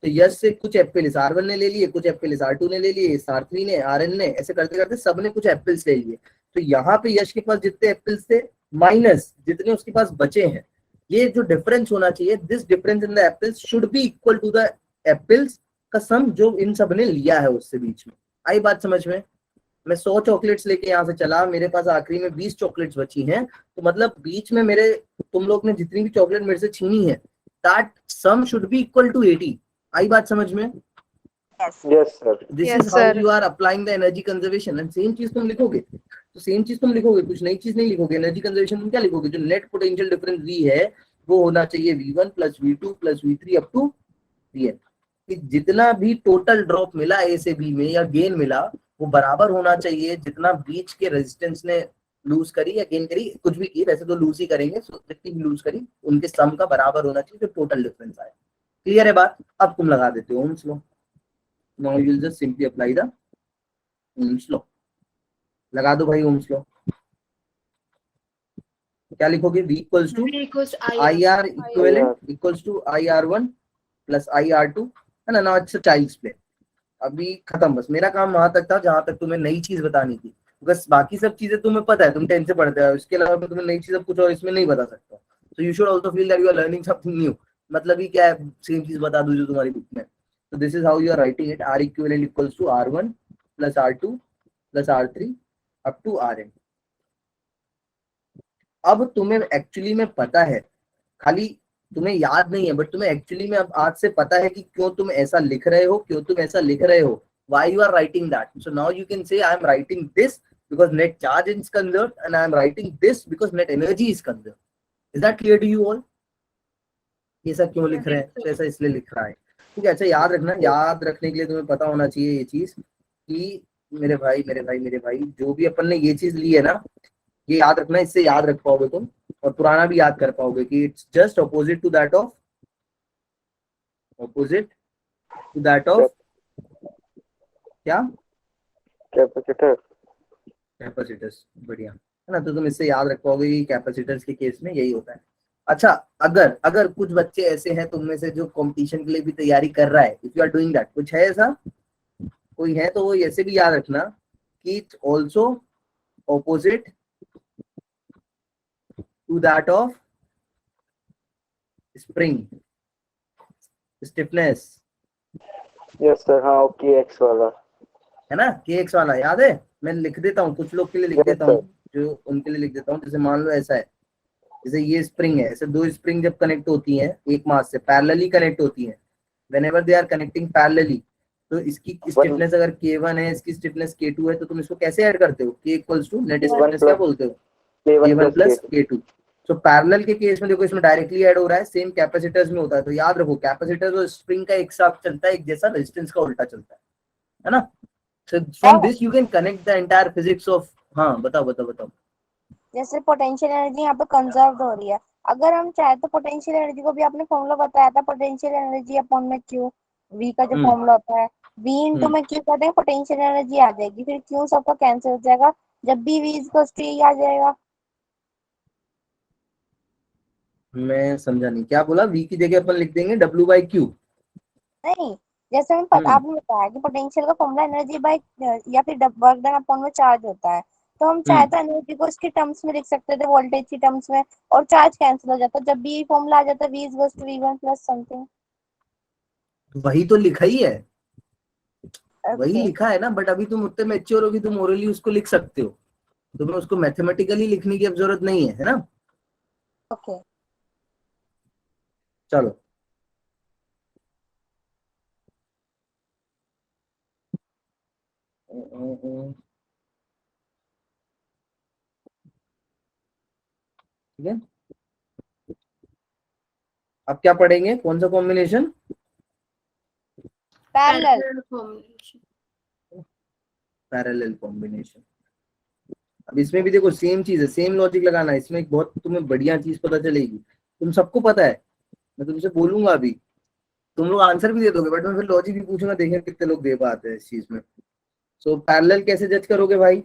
तो यश से कुछ एप्पल इस R1 ने ले लिए, कुछ एप्पल इस R2 ने ले लिए, इस R3 ने, Rn ने, ऐसे करते करते सबने कुछ एप्पल्स ले लिए। तो यहाँ पे यश के पास जितने एप्पल्स थे माइनस जितने उसके पास बचे हैं, ये जो डिफरेंस होना चाहिए, this difference in the apples should be equal to the apples का सम जो इन सब ने लिया है उससे बीच में। आई बात समझ में? मैं 100 चॉकलेट्स लेके यहाँ से चला, मेरे पास आखिरी में 20 चॉकलेट्स बची हैं, तो मतलब बीच में मेरे, तुम लोग ने जितनी भी चॉकलेट मेरे से छीनी है, that sum should be equal to 80। आई बात समझ में? Yes. Yes sir. This is how you are applying the energy conservation. And same चीज तुम लिखोगे, तो सेम चीज तुम लिखोगे, कुछ नई चीज नहीं लिखोगे। एनर्जी कंजर्वेशन तुम क्या लिखोगे? जो नेट पोटेंशियल डिफरेंस V है वो होना चाहिए V1 plus V2 plus V3 up to Vn। कि जितना भी टोटल ड्रॉप मिला A से B में या गेन मिला, वो बराबर होना चाहिए जितना बीच के रेजिस्टेंस ने लूज करी या गेन करी, कुछ भी की, वैसे तो लूज ही करेंगे, जितनी भी लूज करी उनके सम का बराबर होना चाहिए जो टोटल डिफरेंस आए। क्लियर है बात? अब तुम लगा देते हो Ohm's law. Now you will just simply apply the Ohm's law. लगा दो भाई ओम्स लॉ। क्या लिखोगे? V equals to IR equivalent equals to IR1 plus IR2, है ना। Now it's a child's play. अभी खत्म, बस मेरा काम वहां तक था जहां तक तुम्हें नई चीज बतानी थी, बस बाकी सब चीजें तुम्हें पता है, तुम 10 से पढ़ते हो, इसके अलावा मैं तुम्हें नई चीज कुछ और इसमें नहीं बता सकता। तो you should also feel that you are learning something new. मतलब ही क्या है, सेम चीज बता दूं जो तुम्हारी बुक में। So this is how you are writing it. R equivalent equals to R1 plus R2 plus R3 up to Rn. अब तुम्हें एक्चुअली में पता है, खाली तुम्हें याद नहीं है, बट तुम्हें एक्चुअली में अब आज से पता है कि क्यों तुम ऐसा लिख रहे हो, क्यों तुम ऐसा लिख रहे हो, why you are writing that. So now you can say I am writing this because net charge is conserved and I am writing this because net energy is conserved. Is that clear to you all? ऐसा क्यों लिख रहे हैं? तो ऐसा इसलिए लिख रहा है, ठीक है. अच्छा याद रखना, याद रखने के लिए तुम्हें पता होना चाहिए ये चीज कि मेरे भाई जो भी अपन ने ये चीज ली है ना, ये याद रखना, इससे याद रख पाओगे तुम और पुराना भी याद कर पाओगे कि it's just opposite to that of क्या कैपेसिटर्स. बढ़िया है ना. तो तुम इससे याद रख पाओगे कि कैपेसिटर्स के केस में यही होता है. अच्छा, अगर कुछ बच्चे ऐसे हैं तुम में से जो कंपटीशन के लिए भी तैयारी कर रहा है, if you are doing that, कुछ है ऐसा, कोई है तो वो ऐसे भी याद रखना कि it's also opposite to that of spring stiffness. Yes sir. हाँ, ओके, एक्स वाला है ना, KX वाला याद है. मैं लिख देता हूँ, कुछ लोग के लिए लिख Yes, देता हूँ, जो उनके लिए लिख देता हूँ. जैसे मान लो ऐसा है, जैसे ये स्प्रिंग है, ऐसे दो स्प्रिंग जब कनेक्ट होती हैं एक मास से, पैरेलली कनेक्ट होती हैं, whenever they are connecting parallelly, तो इसकी स्टिफनेस अगर K1 है, इसकी स्टिफनेस K2 है, तो तुम इसको कैसे ऐड करते हो? K equals to net stiffness क्या बोलते हो? K1 plus K2. तो पैरेलल के केस में देखो इसमें डायरेक्टली ऐड हो रहा है, सेम कैपेसिटर्स में होता है. तो याद रखो कैपेसिटर्स और स्प्रिंग का एक साथ चलता है, एक जैसा, रेजिस्टेंस का उल्टा चलता है ना. So from this you can connect the entire physics of. हाँ बताओ. जैसे पोटेंशियल एनर्जी यहाँ पे कंजर्व हो रही है, अगर हम चाहे तो पोटेंशियल एनर्जी को भी आपने फॉर्मूला बताया था, पोटेंशियल एनर्जी अपॉन में क्यू, वी का जो फॉर्मूला होता है, वी इनटू में क्यू कर देंगे, पोटेंशियल एनर्जी आ जाएगी, फिर क्यू सबका कैंसिल हो जाएगा, जब भी वी इक्वल्स टू ई आ जाएगा. मैं समझा नहीं क्या बोला. V की जगह अपन लिख देंगे W/Q. नहीं, जैसे हम आपने बताया कि पोटेंशियल का फॉर्मूला एनर्जी बाय या फिर वर्क डन अपॉन में चार्ज होता है, तो हम चाहे तो एनर्जी को इसके टर्म्स में लिख सकते थे, वोल्टेज की टर्म्स में, और चार्ज कैंसिल हो जाता. जब भी फॉर्मूला आ जाता V equals to V1 plus something. वही तो लिखा ही है, वही लिखा है ना. बट अभी तुम उतने मैच्योर हो कि तुम ओरली उसको लिख सकते हो, तुम्हें उसको मैथमेटिकली लिखने की अब जरूरत नहीं है ना. ओके. चलो ठीक है. अब क्या पढ़ेंगे, कौन सा कॉम्बिनेशन? पैरेलल. Parallel combination. अब इसमें भी देखो सेम चीज है, सेम लॉजिक लगाना है. इसमें एक बहुत तुम्हें बढ़िया चीज पता चलेगी, तुम सबको पता है, मैं तुमसे बोलूंगा अभी, तुम लोग आंसर भी दे दोगे, बट मैं फिर लॉजिक भी पूछूंगा, देखें कितने लोग दे पाते हैं इस चीज में. सो पैरेलल कैसे जज करोगे भाई?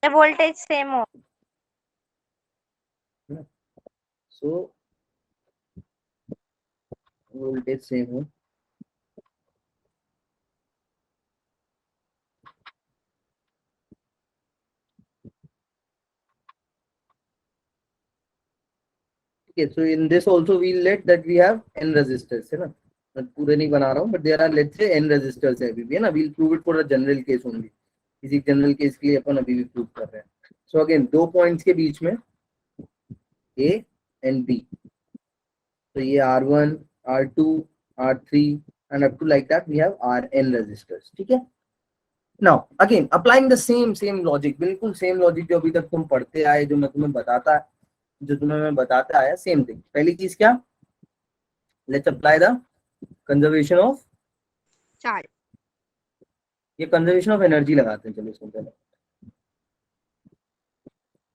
वोल्टेज सेम हो. सो वोल्टेज सेम हो, okay. So in this also we'll let that we have n resistors, है ना. मैं पूरे नहीं बना रहा हूँ, but there are let's say n resistors है अभी भी, है ना. We'll prove it for a general case only. किसी जनरल केस के लिए अपन अभी भी प्रूव कर रहे हैं. So again दो पॉइंट्स के बीच में A and B, तो ये R1, R2, R3 and up to like that we have Rn resistors. ठीक है. Now again applying the same logic, बिल्कुल सेम लॉजिक जो अभी तक तुम पढ़ते आए, जो मैं तुम्हें बताता आया, सेम थिंग. पहली चीज क्या, let's apply the conservation of charge. ये कंजर्वेशन ऑफ एनर्जी लगाते हैं. चलो इसको पहले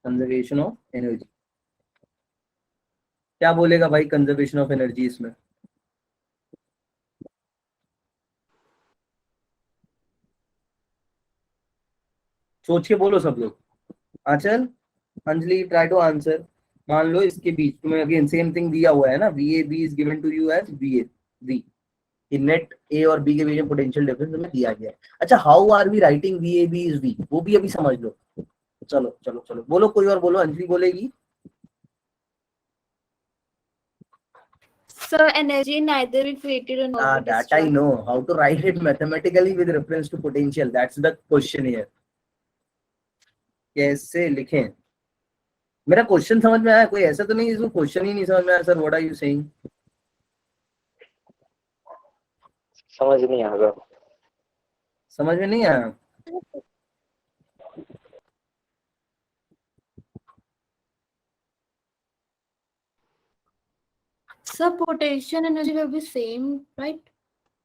कंजर्वेशन ऑफ एनर्जी. क्या बोलेगा भाई कंजर्वेशन ऑफ एनर्जी इसमें? सोच के बोलो सब लोग. आंचल, अंजलि, ट्राई टू आंसर. मान लो इसके बीच तुम्हें अगेन सेम थिंग दिया हुआ है ना, VAB is given to you as VA. Net A और B के बीच में पोटेंशियल डिफरेंस हमें दिया गया है. अच्छा, how are we writing VAB is V, वो भी अभी समझ लो. चलो बोलो, कोई और बोलो. अंजलि बोलेगी. So energy neither be created nor be That I destroyed. know how to write it mathematically with reference to potential. That's the question here. कैसे लिखें? मेरा क्वेश्चन समझ में आया? कोई ऐसा तो नहीं जिसको क्वेश्चन ही नहीं समझ में आया? Sir what are you saying? समझ नहीं आ रहा। समझ में नहीं आया? So potential energy will be same, right?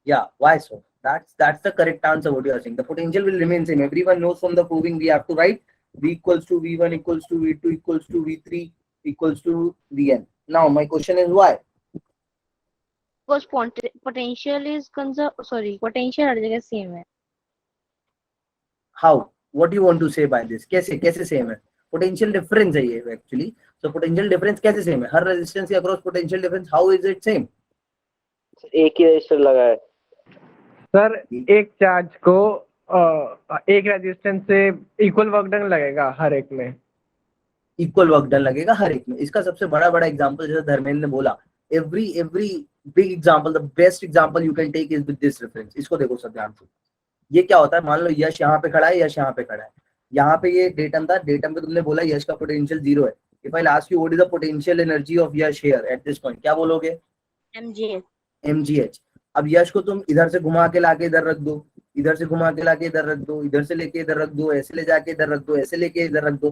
Yeah, why so? That's the correct answer what you are saying. The potential will remain same. Everyone knows from the proving we have to write V equals to V1 equals to V2 equals to V3 equals to Vn. Now my question is why? Because potential is potential हर जगह same है. How? What do you want to say by this? कैसे same है? Potential difference है ये actually. So potential difference कैसे same है? हर resistance के across potential difference, how is it same? एक ही रजिस्टर लगा है। सर एक चार्ज को एक रेजिस्टेंस से इक्वल वर्क डन लगेगा हर एक में। इक्वल वर्क डन लगेगा हर एक में। इसका सबसे बड़ा एग्जांपल जैसे धर्मेंद्र ने बोला, every big example, the best example you can take is with this reference. इसको देखो सब ध्यान से। ये क्या होता है? मान लो यश यहाँ पे खड़ा है, यश यहाँ पे खड़ा है, यहाँ पे ये डेटम था, डेटम पे तुमने बोला यश का पोटेंशियल 0 है। If I ask you what is the potential energy of Yash here at this point, क्या बोलोगे? mgh। अब यश को तुम इधर से घुमा के लाके इधर रख दो, इधर से घुमा के लाके इधर रख दो, इधर से लेके इधर रख दो, ऐसे ले जाके इधर रख दो, ऐसे लेके इधर रख दो,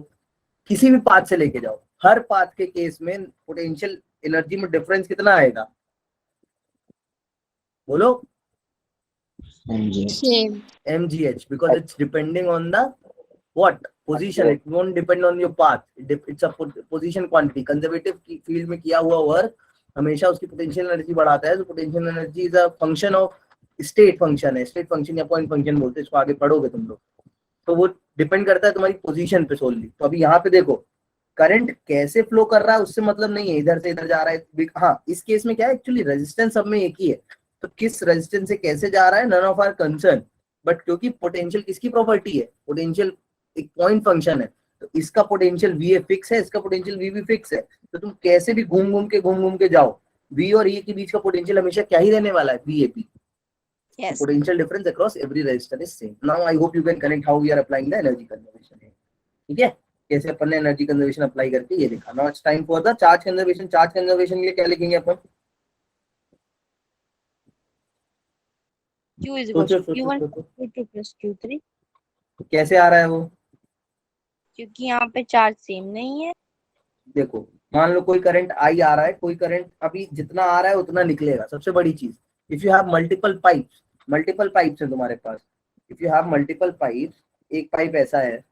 किसी भी पाथ से लेके जाओ, हर पाथ के केस में पोटेंशियल एनर्जी में डिफरेंस कितना आएगा? बोलो। mgh, because it's depending on the what position. It won't depend on your path. It's a position quantity. Conservative field में किया हुआ वर्क हमेशा उसकी पोटेंशियल एनर्जी बढ़ाता है। तो potential energy is a function of state function है, state function या पॉइंट फंक्शन बोलते हैं, इसको आगे पढ़ोगे तुम लोग। तो वो डिपेंड करता है तुम्हारी पोजीशन पे सोलली। तो अभी यहाँ पे देखो करंट कैसे फ्लो कर रहा है उससे मतलब नहीं है, इधर से इधर जा रहा है। हाँ, इस केस में क्या है, एक्चुअली रेजिस्टेंस सब में एक ही है, तो किस रेजिस्टेंस से कैसे जा रहा है none of our concern. But क्योंकि पोटेंशियल किसकी प्रॉपर्टी है? पोटेंशियल एक पॉइंट फंक्शन है, तो इसका पोटेंशियल वी फिक्स है, इसका पोटेंशियल वी भी फिक्स है। तो तुम कैसे भी घूम घूम के जाओ, वी और ए के बीच का पोटेंशियल हमेशा क्या ही रहने वाला है? V A P. Potential difference across every resistor is same. Now I hope you can connect how we are applying the energy conservation. ठीक है, कैसे अपन ने एनर्जी कंजर्वेशन अप्लाई करके ये लिखा। Now it's time for the charge conservation. Charge conservation के लिए क्या लिखेंगे अपन? Q is equal to Q1 Q2 plus Q3। कैसे आ रहा है वो? क्योंकि यहाँ पे चार्ज सेम नहीं है। देखो मान लो कोई करंट आई आ रहा है, कोई करंट अभी जितना आ रहा है उतना निकलेगा। सबसे बड़ी चीज, if you have multiple pipes है तुम्हारे पास, if you have multiple pipes, एक पाइप ऐसा है,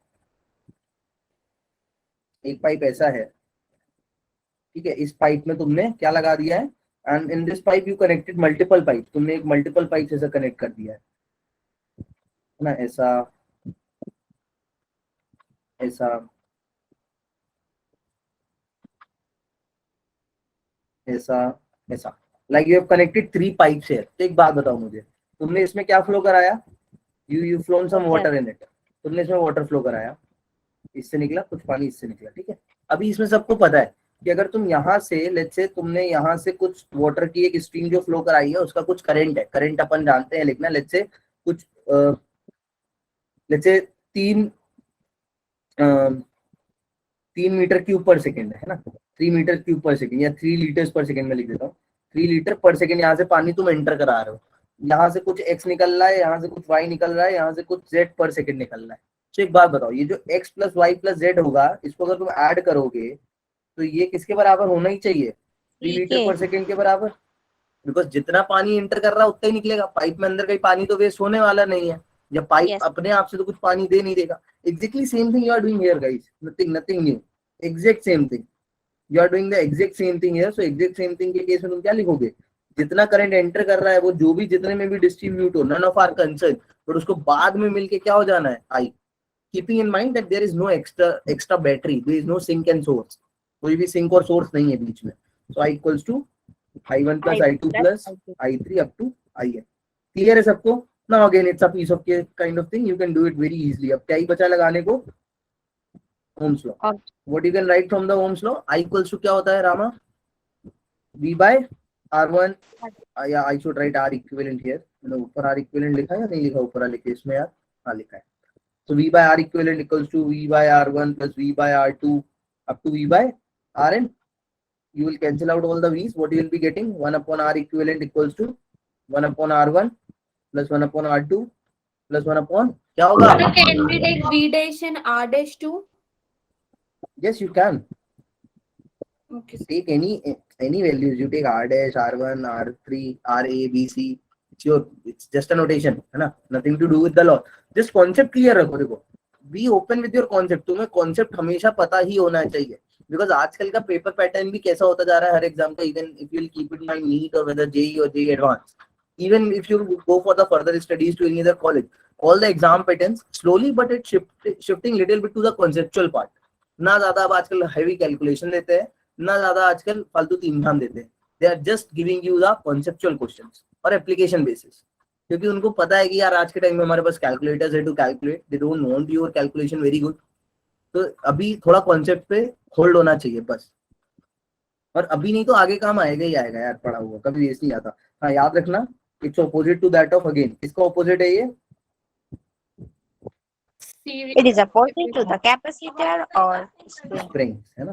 एक पाइप ऐसा है, ठीक है, इस पाइप में तुमने क्या लगा दिया है, and in this pipe you connected multiple pipe, तुमने एक मल्टीपल पाइप ऐसा कनेक्ट कर दिया है ना, ऐसा ऐसा ऐसा ऐसा, like you have connected 3 pipes है। तो एक बात बताओ मुझे, तुमने इसमें क्या फ्लो कराया? You flown some water in it, तुमने इसमें वाटर फ्लो कराया, इससे निकला कुछ पानी, इससे निकला, ठीक है। अभी इसमें सबको पता है कि अगर तुम यहाँ से लेट्स से तुमने यहाँ से कुछ वाटर की एक स्ट्रीम जो फ्लो कराई है उसका कुछ करंट है, करंट अपन जानते हैं लिखना, लेट्स से कुछ लेट्स से 3 मीटर क्यूब पर सेकेंड है ना, 3 मीटर क्यूब पर सेकेंड या 3 लीटर्स पर सेकेंड में लिख देता हूँ, 3 लीटर पर सेकेंड यहाँ से पानी तुम एंटर करा रहे हो। यहाँ से कुछ x निकल रहा है, यहाँ से कुछ y निकल रहा है, यहाँ से कुछ z पर सेकेंड निकल रहा है। तो एक बात बताओ, ये जो x plus Y plus Z होगा, इसको अगर तुम ऐड करोगे तो ये किसके बराबर होना ही चाहिए? 3 लीटर पर सेकेंड के बराबर, बिकॉज जितना पानी एंटर कर रहा है उतना ही निकलेगा। पाइप में अंदर कहीं पानी तो वेस्ट होने वाला नहीं है, जब पाइप अपने आप से तो कुछ पानी दे नहीं देगा। Exactly same thing you are doing here guys, nothing new, exact same thing you are doing the exact same thing here. So exact same thing के केस में तुम क्या लिखोगे? जितना करंट एंटर कर रहा है वो जो भी जितने में भी डिस्ट्रीब्यूट हो, none of our concern, but उसको बाद में मिलके क्या हो जाना है? I, keeping in mind that there is no extra battery, there is no sink and source, कोई भी सिंक और सोर्स नहीं है बीच में। So I equals to I1 plus I2 plus I3 up to IN। Clear है सबको? Now again it's a piece of kind of thing, you can do it very easily. अब क्या ही बचा लगाने को? Ohm's law. What you can write from the Ohm's law? I equals to क्या होता है रामा? V by R1 या I should write R equivalent here. मैंने ऊपर R equivalent लिखा है या नहीं लिखा ऊपर लिखे इसमें यार? हाँ लिखा है. So V by R equivalent equals to V by R1 plus V by R2 up to V by Rn. You will cancel out all the V's. What you will be getting? 1 upon R equivalent equals to 1 upon R1 plus 1 upon R2 plus 1 upon क्या होगा? Can we take V dash and R dash too? Yes, you can. Okay. Take any values. You take R dash, R1, R3, RA, BC. It's just a notation, है ना? Nothing to do with the law. Just concept clear रखो. देखो, be open with your concept. तुम्हें concept हमेशा पता ही होना चाहिए. Because आजकल का पेपर पैटर्न भी कैसा होता जा रहा है हर एग्जाम का. Even if you will keep it in mind, NEET or whether JEE or JEE Advanced. Even if you go for the further studies to any other college, all the exam patterns slowly but it's shifting little bit to the conceptual part. ना ज्यादा अब आजकल heavy calculation देते हैं, ना ज्यादा आजकल फालतू तीन ध्यान देते हैं. They are just giving you the conceptual questions और एप्लीकेशन बेसिस, क्योंकि उनको पता है कि यार आज के टाइम में हमारे पास कैलकुलेटर्स है to calculate. They don't want your calculation very good. तो अभी थोड़ा कॉन्सेप्ट पे होल्ड होना चाहिए बस. और अभी नहीं तो आगे काम आएगा ही आएगा यार. पढ़ा हुआ कभी वेस्ट नहीं आता. हाँ याद रखना, it's opposite to that of again. इसका ऑपोजिट है ये. It is opposite to the capacitor or spring. Springs है ना,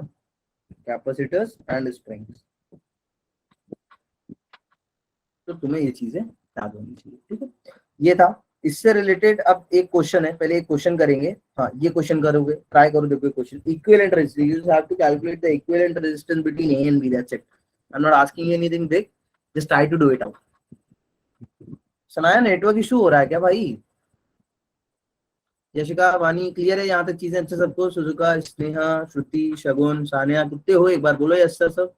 कैपेसिटर्स एंड स्प्रिंग्स. तो तुम्हें ये चीजें याद होनी चाहिए. ठीक है, ये था. इससे रिलेटेड अब एक क्वेश्चन है, पहले एक क्वेश्चन करेंगे. हाँ ये क्वेश्चन करोगे, ट्राई करो. देखो question, equivalent resistance. You have to calculate the equivalent resistance between A and B. That's it. I am not asking anything big, just try to do it out. Sanaya network issue हो रहा है क्या भाई? यशिका, वानी, clear है यहाँ तक चीजें अच्छे सबको? सुजुका, स्नेहा, श्रुति, शगुन, सानिया, कितने हो एक बार बोलो यस सर सब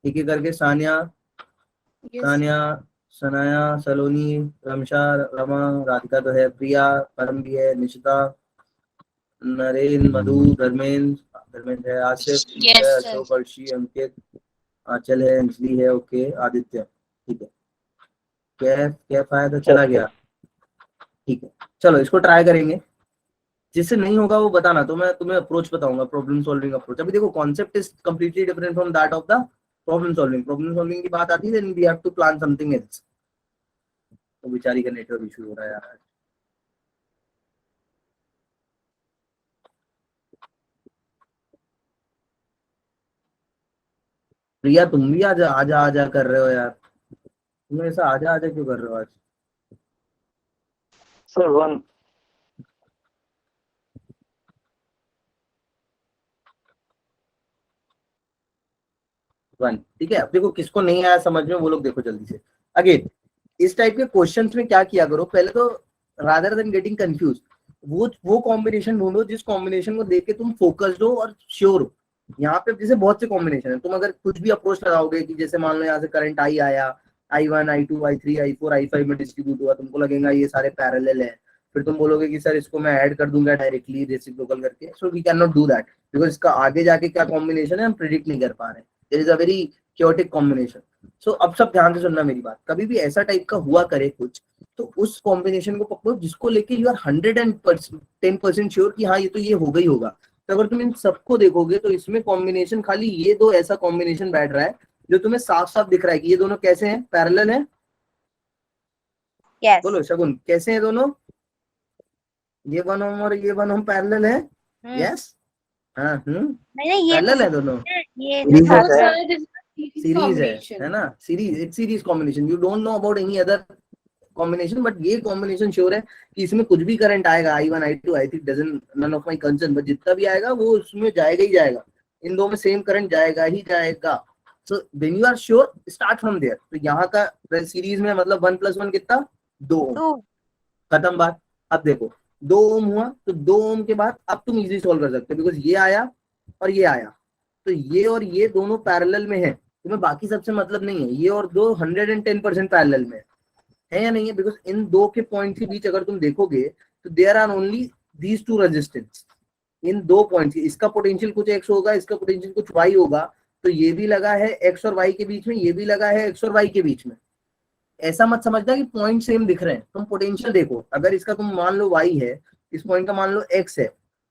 एक एक करके. सानिया, सानिया, सनाया, सलोनी, रमशा, रमा, राधिका तो है, प्रिया, परम भी है, निशिता, नरेन, मधु, धर्मेंद्र है, आसिफ है, अशोक, अर्शी, अंकित, आंचल है, अंजलि है, ओके, आदित्य. ठीक है, कैफ आया था, चला गया. ठीक है, चलो इसको ट्राई करेंगे. जिससे नहीं होगा वो बताना, तो मैं तुम्हें अप्रोच बताऊंगा, प्रॉब्लम सॉल्विंग अप्रोच. अभी देखो concept is completely different from that of the problem solving. Problem solving की बात आती है, then we have to plan something else. तो बेचारी का नेटवर्क इशू हो रहा है यार. प्रिया तुम भी आजा आजा आजा कर रहे हो यार. तुम ऐसा आजा आजा क्यों कर रहे हो आज? सर 1. ठीक है, अब देखो किसको नहीं आया समझ में वो लोग देखो जल्दी से. अगेन इस टाइप के क्वेश्चंस में क्या किया करो, पहले तो रादर देन गेटिंग कंफ्यूज, वो कॉम्बिनेशन ढूंढो जिस कॉम्बिनेशन को देख के तुम फोकस्ड हो और श्योर हो. यहाँ पे जैसे बहुत से कॉम्बिनेशन है, तुम अगर कुछ भी अप्रोच लगाओगे कि जैसे मान लो यहाँ से करंट आई आया, I1, I2, I3, I4, I5 में डिस्ट्रीब्यूट हुआ, तुमको लगेगा ये सारे पैरेलल है. फिर तुम बोलोगे कि सर इसको मैं ऐड कर दूंगा डायरेक्टली रेसिप्रोकल करके. So we can not do that, because इसका आगे जाके क्या कॉम्बिनेशन है हम प्रिडिक्ट नहीं कर पा रहे. There is a very chaotic combination. So अब सब ध्यान से सुनना मेरी बात. कभी भी ऐसा टाइप का हुआ करे कुछ, तो उस कॉम्बिनेशन को पकड़ो जिसको लेके यू आर 110% श्योर कि हाँ ये तो ये होगा ही होगा. तो अगर तुम इन सबको देखोगे तो इसमें कॉम्बिनेशन खाली ये दो ऐसा कॉम्बिनेशन बैठ रहा है जो तुम्हें साफ साफ दिख रहा है कि ये दोनों कैसे हैं, पैरेलल हैं. Yes. बोलो शगुन, कैसे हैं दोनों? ये 1 ओम और ये 1 ओम पैरेलल है. यस, हाँ नहीं ये पैरेलल है दोनों. ये Series था है. Series सीरीज है ना, series. It's series combination. You don't know about any other combination, but ये कॉम्बिनेशन श्योर है कि इसमें कुछ भी करंट आएगा, I1, I2, I3 doesn't none of my concern, but जितना भी आएगा वो उसमें जाएगा ही जाएगा. इन दो में सेम करंट जाएगा ही जाएगा. So when you are sure start from there. तो यहाँ का सीरीज में मतलब 1 + 1 कितना, 2 ओम. खत्म बात. अब देखो 2 ओम हुआ, तो 2 ओम के बाद अब तुम इजीली सॉल्व कर सकते हो, बिकॉज ये आया और ये आया, तो ये और ये दोनों पैरेलल में है. तुम्हें बाकी सबसे मतलब नहीं है. ये और दो 110% पैरेलल में है या नहीं है, बिकॉज इन दो के पॉइंट के बीच अगर तुम देखोगे तो there are only these two resistance. इन दो पॉइंट, इसका पोटेंशियल कुछ x होगा, इसका पोटेंशियल कुछ y होगा. तो ये भी लगा है x और y के बीच में, ये भी लगा है x और y के बीच में. ऐसा मत समझना कि पॉइंट सेम दिख रहे हैं. तुम पोटेंशियल देखो, अगर इसका तुम मान लो y है, इस पॉइंट का मान लो x है,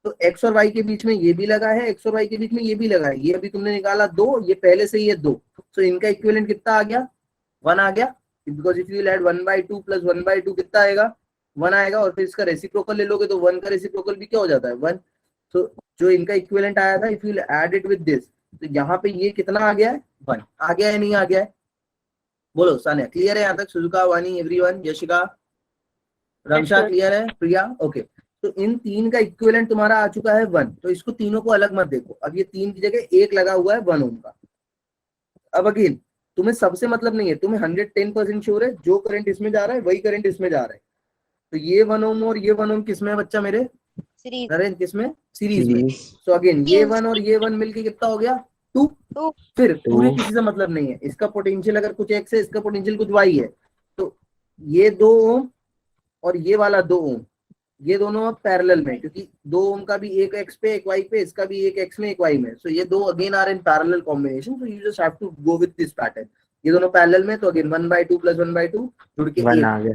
तो x और y के बीच में ये भी लगा है, x और y के बीच में ये भी लगा है. ये अभी तुमने निकाला 2, ये पहले से ही है 2. तो इनका इक्विवेलेंट कितना आ गया, 1 आ गया, because if you add 1/2 plus 1/2 कितना आएगा, 1 आएगा, और फिर इसका रेसिप्रोकल ले लोगे तो 1 का रेसिप्रोकल भी क्या हो जाता है, 1। तो जो इनका इक्विवेलेंट आया था, if you add it with this, तो यहाँ पे ये कितना आ गया है, 1 आ गया है, नहीं आ गया है, बोलो सानिया, क्लियर है यहाँ तक? सुजुका, वानी, एवरीवन, यशिका, रमशा, क्लियर है? प्रिया, ओके। तो इन तीन का इक्विवेलेंट तुम्हारा आ चुका है 1, तो इसको तीनों को अलग मत देखो, अब ये 3 की जगह 1 लगा हुआ है 1 ओम का। अब अगेन तुम्हें सबसे मतलब नहीं है, तुम्हें 110% श्योर है जो करंट इसमें जा रहा है वही करंट इसमें जा रहा है, तो ये 1 ओम और ये 1 ओम किसमें है बच्चा मेरे? सीरीज नरेंद्र, किसमें? सीरीज में। सो अगेन ये 1 और ये 1 मिलके कितना हो गया, 2। फिर पूरे किसी से मतलब नहीं है, इसका पोटेंशियल अगर कुछ x है, इसका पोटेंशियल कुछ y है, तो ये 2 ओम और ये वाला 2 ओम, ये दोनों अब पैरेलल में, क्योंकि 2 ओम का भी एक x पे एक y पे, इसका भी एक x में एक y में, सो ये दो again are in parallel combination, so you just have to go with this pattern. ये दोनों पैरेलल में, तो अगेन 1/2 प्लस 1/2 जुड़ के 1 आ गया,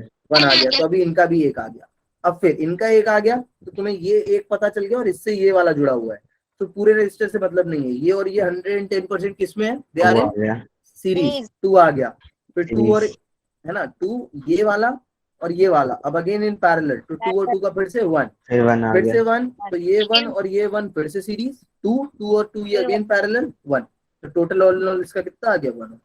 तो अभी इनका भी 1 आ गया। अब फिर इनका 1 आ गया, तो तुम्हें ये 1 पता चल गया और इससे ये वाला जुड़ा हुआ है, तो पूरे रजिस्टर से मतलब नहीं है, ये और ये 110% किसमें है, दे आर इन सीरीज। 2 आ गया, फिर 2 और है ना, 2 ये वाला और ये वाला, अब अगेन इन पैरेलल, तो 2 और 2 का फिर से 1, फिर से 1, तो ये 1 और ये 1 फिर से सीरीज, 2 और 2 ये अगेन पैरेलल 1, तो टोटल ऑल इसका कितना आ गया 1।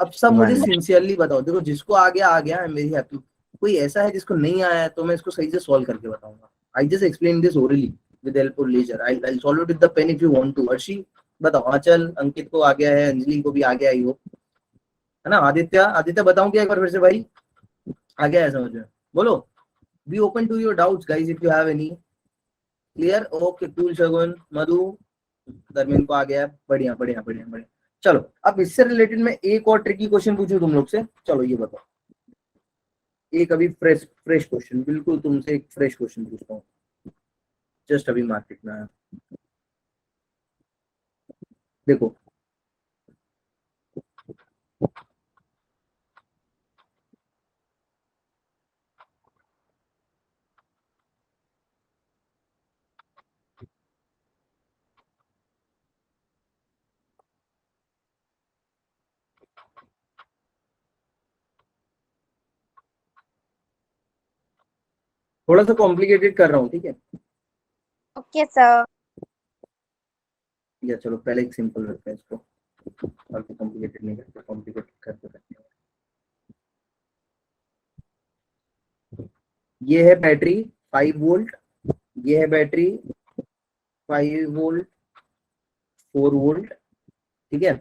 अब सब मुझे सिंसियरली बताओ, देखो जिसको आ गया आई एम वेरी हैप्पी, कोई ऐसा है जिसको नहीं आया है तो मैं इसको सही से सॉल्व करके बताऊंगा। I just explain this orally with help of laser, I solve it with the pen if you want to. Arshi बताओ, आंचल, अंकित को आ गया है, अंजलि को भी आ गया, आई होप, है ना? आदित्य बताऊं क्या एक बार फिर से भाई, आ गया है समझ में? बोलो, be open to your doubts guys if you have any. Clear? Okay, cool. Shagun, Madhu, Dharmendra को आ गया है, बढ़िया बढ़िया बढ़िया बढ़िया। चलो अब इससे रिलेटेड मैं एक और ट्रिकी क्वेश्चन पूछूं तुम लोग से, चलो ये बताओ, एक अभी फ्रेश क्वेश्चन, बिल्कुल तुमसे एक फ्रेश क्वेश्चन पूछता हूँ, जस्ट अभी मार्केट में आया। देखो थोड़ा सा कॉम्प्लिकेटेड कर रहा हूँ, ठीक है? Okay sir. या चलो पहले एक सिंपल रखते हैं इसको, और कॉम्प्लिकेटेड नहीं करते, कॉम्प्लिकेटेड करते रहते हैं। ये है बैटरी 5 वोल्ट, ये है बैटरी 5 वोल्ट, 4 वोल्ट, ठीक है?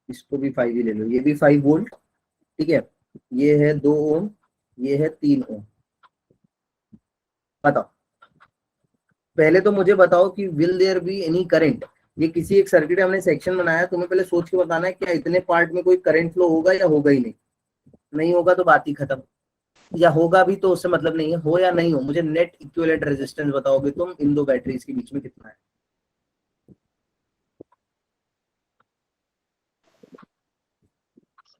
इसको भी 5 ही ले लो, ये भी 5 वोल्ट, ठीक है? ये है 2 ओम, ये है 3 ओम। बताओ, पहले तो मुझे बताओ कि will there be any current, ये किसी एक सर्किट हमने सेक्शन बनाया, तुम्हें पहले सोच के बताना है क्या इतने पार्ट में कोई करंट फ्लो होगा या होगा ही नहीं। नहीं होगा तो बात ही खत्म, या होगा भी तो उससे मतलब नहीं है, हो या नहीं हो, मुझे नेट इक्विवेलेंट रेजिस्टेंस बताओगे तुम इन दो बैटरीज के बीच में कितना है।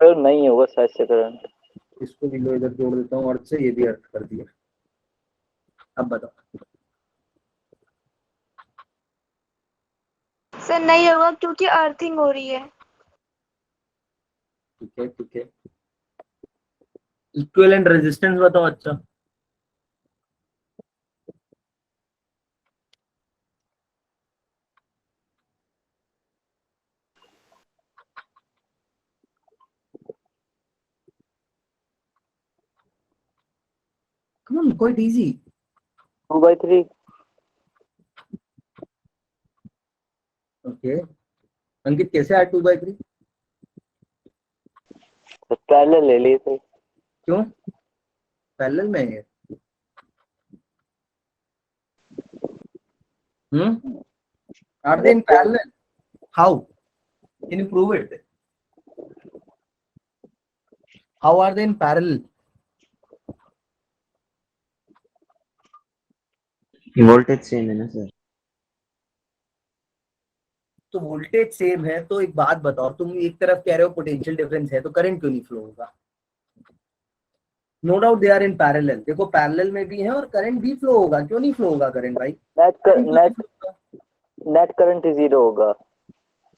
सर नहीं होगा शायद से करंट। इसको भी लो, इधर जोड़ देता हूँ, अर्थ से ये भी अर्थ कर दिया। अब बताओ। सर नहीं होगा क्योंकि अर्थिंग हो रही है। ठीक है ठीक है, इक्विवेलेंट रेजिस्टेंस बताओ। अच्छा come on, quite easy। 2/3। Okay अंकित, कैसे आया 2/3? तो पहले ले लिए थे। क्यों पैरेलल में है? Are they in parallel? How? Can you prove it? How are they in parallel? Voltage same है ना सर? तो वोल्टेज सेम है, तो एक बात बताओ, तुम एक तरफ कह रहे हो पोटेंशियल डिफरेंस है, तो करंट क्यों नहीं फ्लो होगा? No doubt they are in parallel, देखो पैरेलल में भी है और करंट भी फ्लो होगा, क्यों नहीं फ्लो होगा करंट भाई? नेट करंट 0 होगा।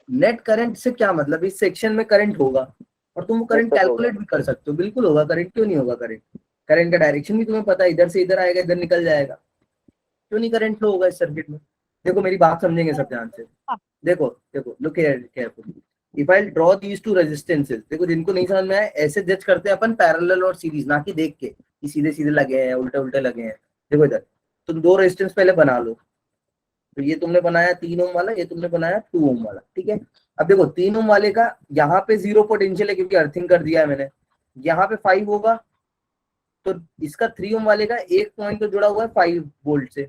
नेट करंट से क्या मतलब, इस सेक्शन में करंट होगा और तुम करंट Yes, sir, कैलकुलेट भी कर सकते हो, बिल्कुल होगा करंट, क्यों नहीं होगा करंट, करंट का डायरेक्शन भी तुम्हें पता है, इधर से इधर आएगा इधर निकल जाएगा, क्यों नहीं करंट फ्लो होगा इस सर्किट में। देखो मेरी बात समझेंगे सब ध्यान से, देखो देखो look here carefully, if I draw these two resistances, देखो जिनको नहीं समझ में आया ऐसे जज करते हैं अपन पैरेलल और सीरीज, ना कि देख के कि सीधे सीधे लगे हैं उल्टे उल्टे लगे हैं। देखो इधर तुम दो रेजिस्टेंस पहले बना लो, तो ये तुमने बनाया 3 ओम वाला, ये तुमने बनाया 2 ओम वाला, ठीक है। अब देखो 3 ओम वाले का यहाँ पे 0 पोटेंशियल है क्योंकि अर्थिंग कर दिया है मैंने, यहाँ पे 5 होगा, तो इसका 3 ओम वाले का एक पॉइंट तो जुड़ा हुआ है 5 वोल्ट से,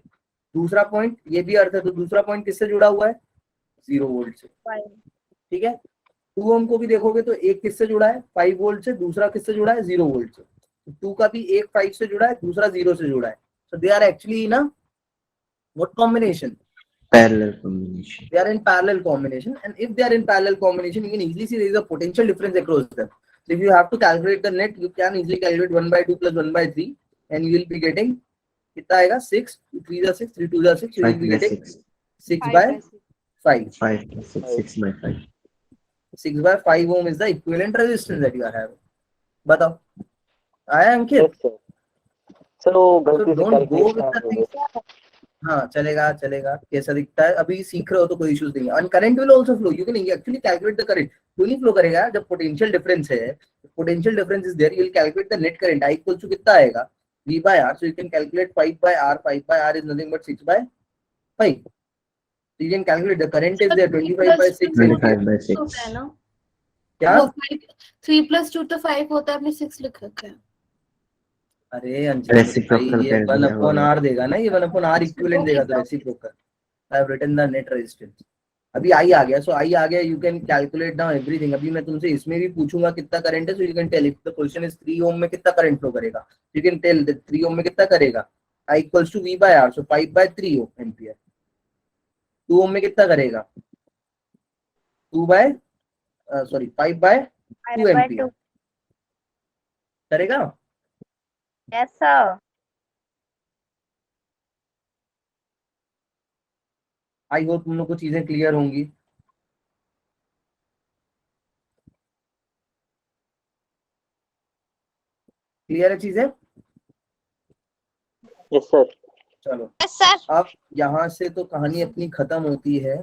दूसरा पॉइंट ये भी अर्थ है, तो दूसरा पॉइंट किससे जुड़ा हुआ है 0 वोल्ट से, ठीक है। 2 ओम को भी देखोगे तो एक किससे जुड़ा है 5 वोल्ट से, दूसरा किससे जुड़ा है 0 वोल्ट से, तो 2 का भी एक 5 से जुड़ा है, दूसरा 0 से जुड़ा है, so they are actually in a what combination, Parallel combination. they are in parallel combination, and if they are in parallel combination you can easily see there is a potential difference across them. So if you have to calculate the net, you can easily calculate 1/2 plus 1/3 and you will be getting कितना आएगा 6, 3 are 6, 3 2 are 6, you will 5 be by getting 6. 6 by 5. 5 by 6. 6 by 5. 6 by 5 ohm is the equivalent resistance that you are having. बताओ आया अंकित? Yes, sir. Sir वो So गलती से don't go calculation with the हो things. गई। हाँ चलेगा चलेगा, कैसा दिखता है अभी सीख रहे हो तो कोई इश्यूज नहीं है, और current will also flow, you can actually calculate the current, क्यों नहीं फ्लो करेगा जब पोटेंशियल डिफरेंस है, potential difference is there, you will calculate the net current, I equals to कितना आएगा V by R, so you can calculate 5 by R, 5 by R is nothing but 6 by 5, so you can calculate the current is there 25 by 6 25 by 6. होता है ना, क्या, 3 plus 2 तो 5 होता है, आपने 6 लिख रखा है। अरे अंजलि Reciprocal भाई ये कर 1 दिया upon होगा। R देगा ना, ये 1 upon R इक्विवेलेंट देगा, तो reciprocal, I have written the net resistance, अभी आई आ गया, सो आई आ गया, you can calculate now everything. अभी मैं तुमसे इसमें भी पूछूंगा कितना करंट है, so you can tell, if the question is 3 ohm में कितना करंट फ्लो करेगा, यू कैन टेल 3 ओम में कितना करेगा, I equals to V by R, so 5 by 3 ohm ampere, 2 ओम में कितना करेगा 2 by सॉरी 5 by 2 एम्पियर करेगा। Yes sir. आई होप तुम लोग को चीजें क्लियर होंगी। क्लियर है चीजें? Yes sir. चलो सर अब यहाँ से तो कहानी अपनी खत्म होती है,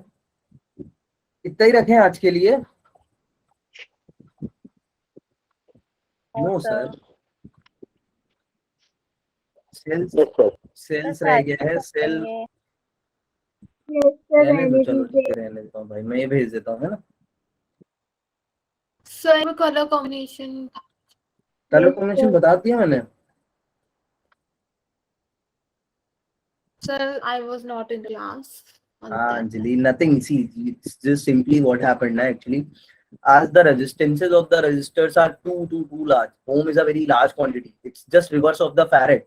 इतना ही रखें आज के लिए। No sir, cells yes sir. Cells रह गया है, सेल रहने दो, चलो ठीक है रहने देता हूँ भाई, मैं ये भेज देता हूँ, है ना। Sir colour combination, colour combination बता दिया मैंने। Sir I was not in class. Anjali, nothing, see, it's just simply what happened actually, as the resistances of the resistors are too large, ohm is a very large quantity, it's just reverse of the farad,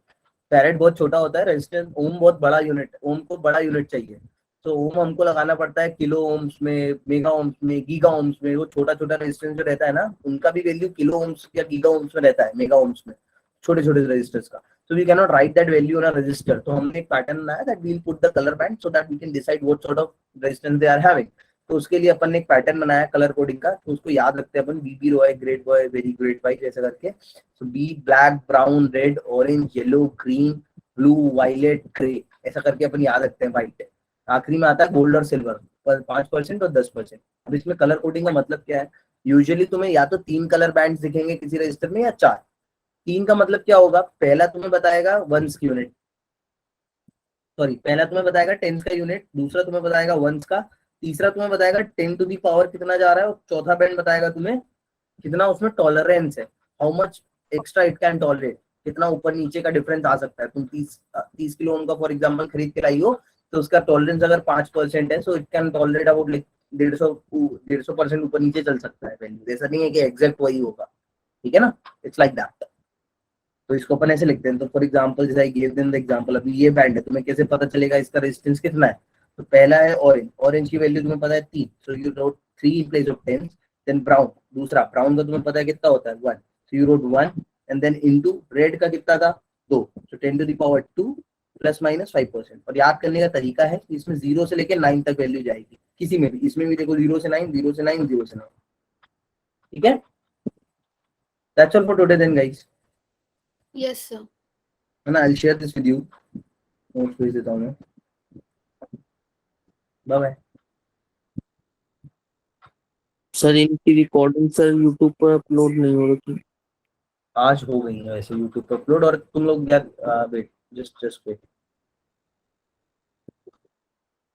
farad बहुत छोटा होता है, resistance ओम बहुत बड़ा unit, ओम को बड़ा unit चाहिए, तो ओम हमको लगाना पड़ता है किलो ओम्स में, मेगा ओम्स में, गीगा ओम्स में, वो छोटा छोटा रेजिस्टेंस जो रहता है ना उनका भी वैल्यू किलो ओम्स या गीगा ओम्स में रहता है, मेगा ओम्स में छोटे छोटे रेजिस्टर्स का, so we cannot write that value on a resistor, तो हमने एक पैटर्न बनाया that we'll put the color band so that we can decide what sort of resistance they are having, तो उसके लिए अपन ने एक पैटर्न बनाया कलर कोडिंग का, तो उसको याद रखते हैं अपन, BB Roy, great boy, very great boy जैसे करके, so B black, brown, red, orange, yellow, green, blue, violet, grey, ऐसा करके अपन याद रखते हैं। वाइट आखिरी में आता है गोल्ड और सिल्वर, 5% और 10%। अब इसमें कलर कोडिंग का मतलब क्या है, यूजुअली तुम्हें या तो 3 कलर बैंड दिखेंगे किसी रजिस्टर में या 4। 3 का मतलब क्या होगा, पहला तुम्हें बताएगा वंस की यूनिट, सॉरी पहला तुम्हें बताएगा टेंस का यूनिट, दूसरा तुम्हें बताएगा वंस का, तीसरा तुम्हें बताएगा 10 टू दी पावर कितना जा रहा है, और चौथा बैंड बताएगा तुम्हें कितना उसमें टॉलरेंस है, how much extra it can tolerate, कितना ऊपर नीचे का डिफरेंस आ सकता है। तुम 30 किलो ओम का फॉर एग्जांपल खरीद के लाई हो, तो उसका टॉलरेंस अगर 5% है, so it can tolerate about like 150% ऊपर नीचे चल सकता है वैल्यू, ऐसा नहीं है कि एग्जैक्ट वही होगा, ठीक है ना, इट्स लाइक दैट। तो इसको अपन ऐसे लिखते हैं, तो फॉर एग्जांपल जैसे I give them the example, अभी ये बैंड है, तुम्हें कैसे पता चलेगा इसका रेजिस्टेंस कितना है, तो पहला है ऑरेंज, ऑरेंज की वैल्यू तुम्हें पता है 3, so you wrote 3 in place of 10, then brown, दूसरा ब्राउन का तुम्हें पता है कितना होता है 1, so you wrote 1 and then into red का कितना था 2, so 10 to the power 2 plus minus 5%। और याद करने का तरीका है कि इसमें 0 से लेकर 9 तक वैल्यू जाएगी, किसी में भी, इसमें भी देखो 0 से 9, 0 से 9, 0 से 9, ठीक है। That's all for today then guys, Yes, sir. है ना। I will share this with you, notes भेज देता हूँ मैं। Bye bye. सर इनकी रिकॉर्डिंग सर यूट्यूब पर अपलोड नहीं हो रही। आज हो गई है वैसे यूट्यूब पर अपलोड, और तुम लोग वेट, जस्ट वेट।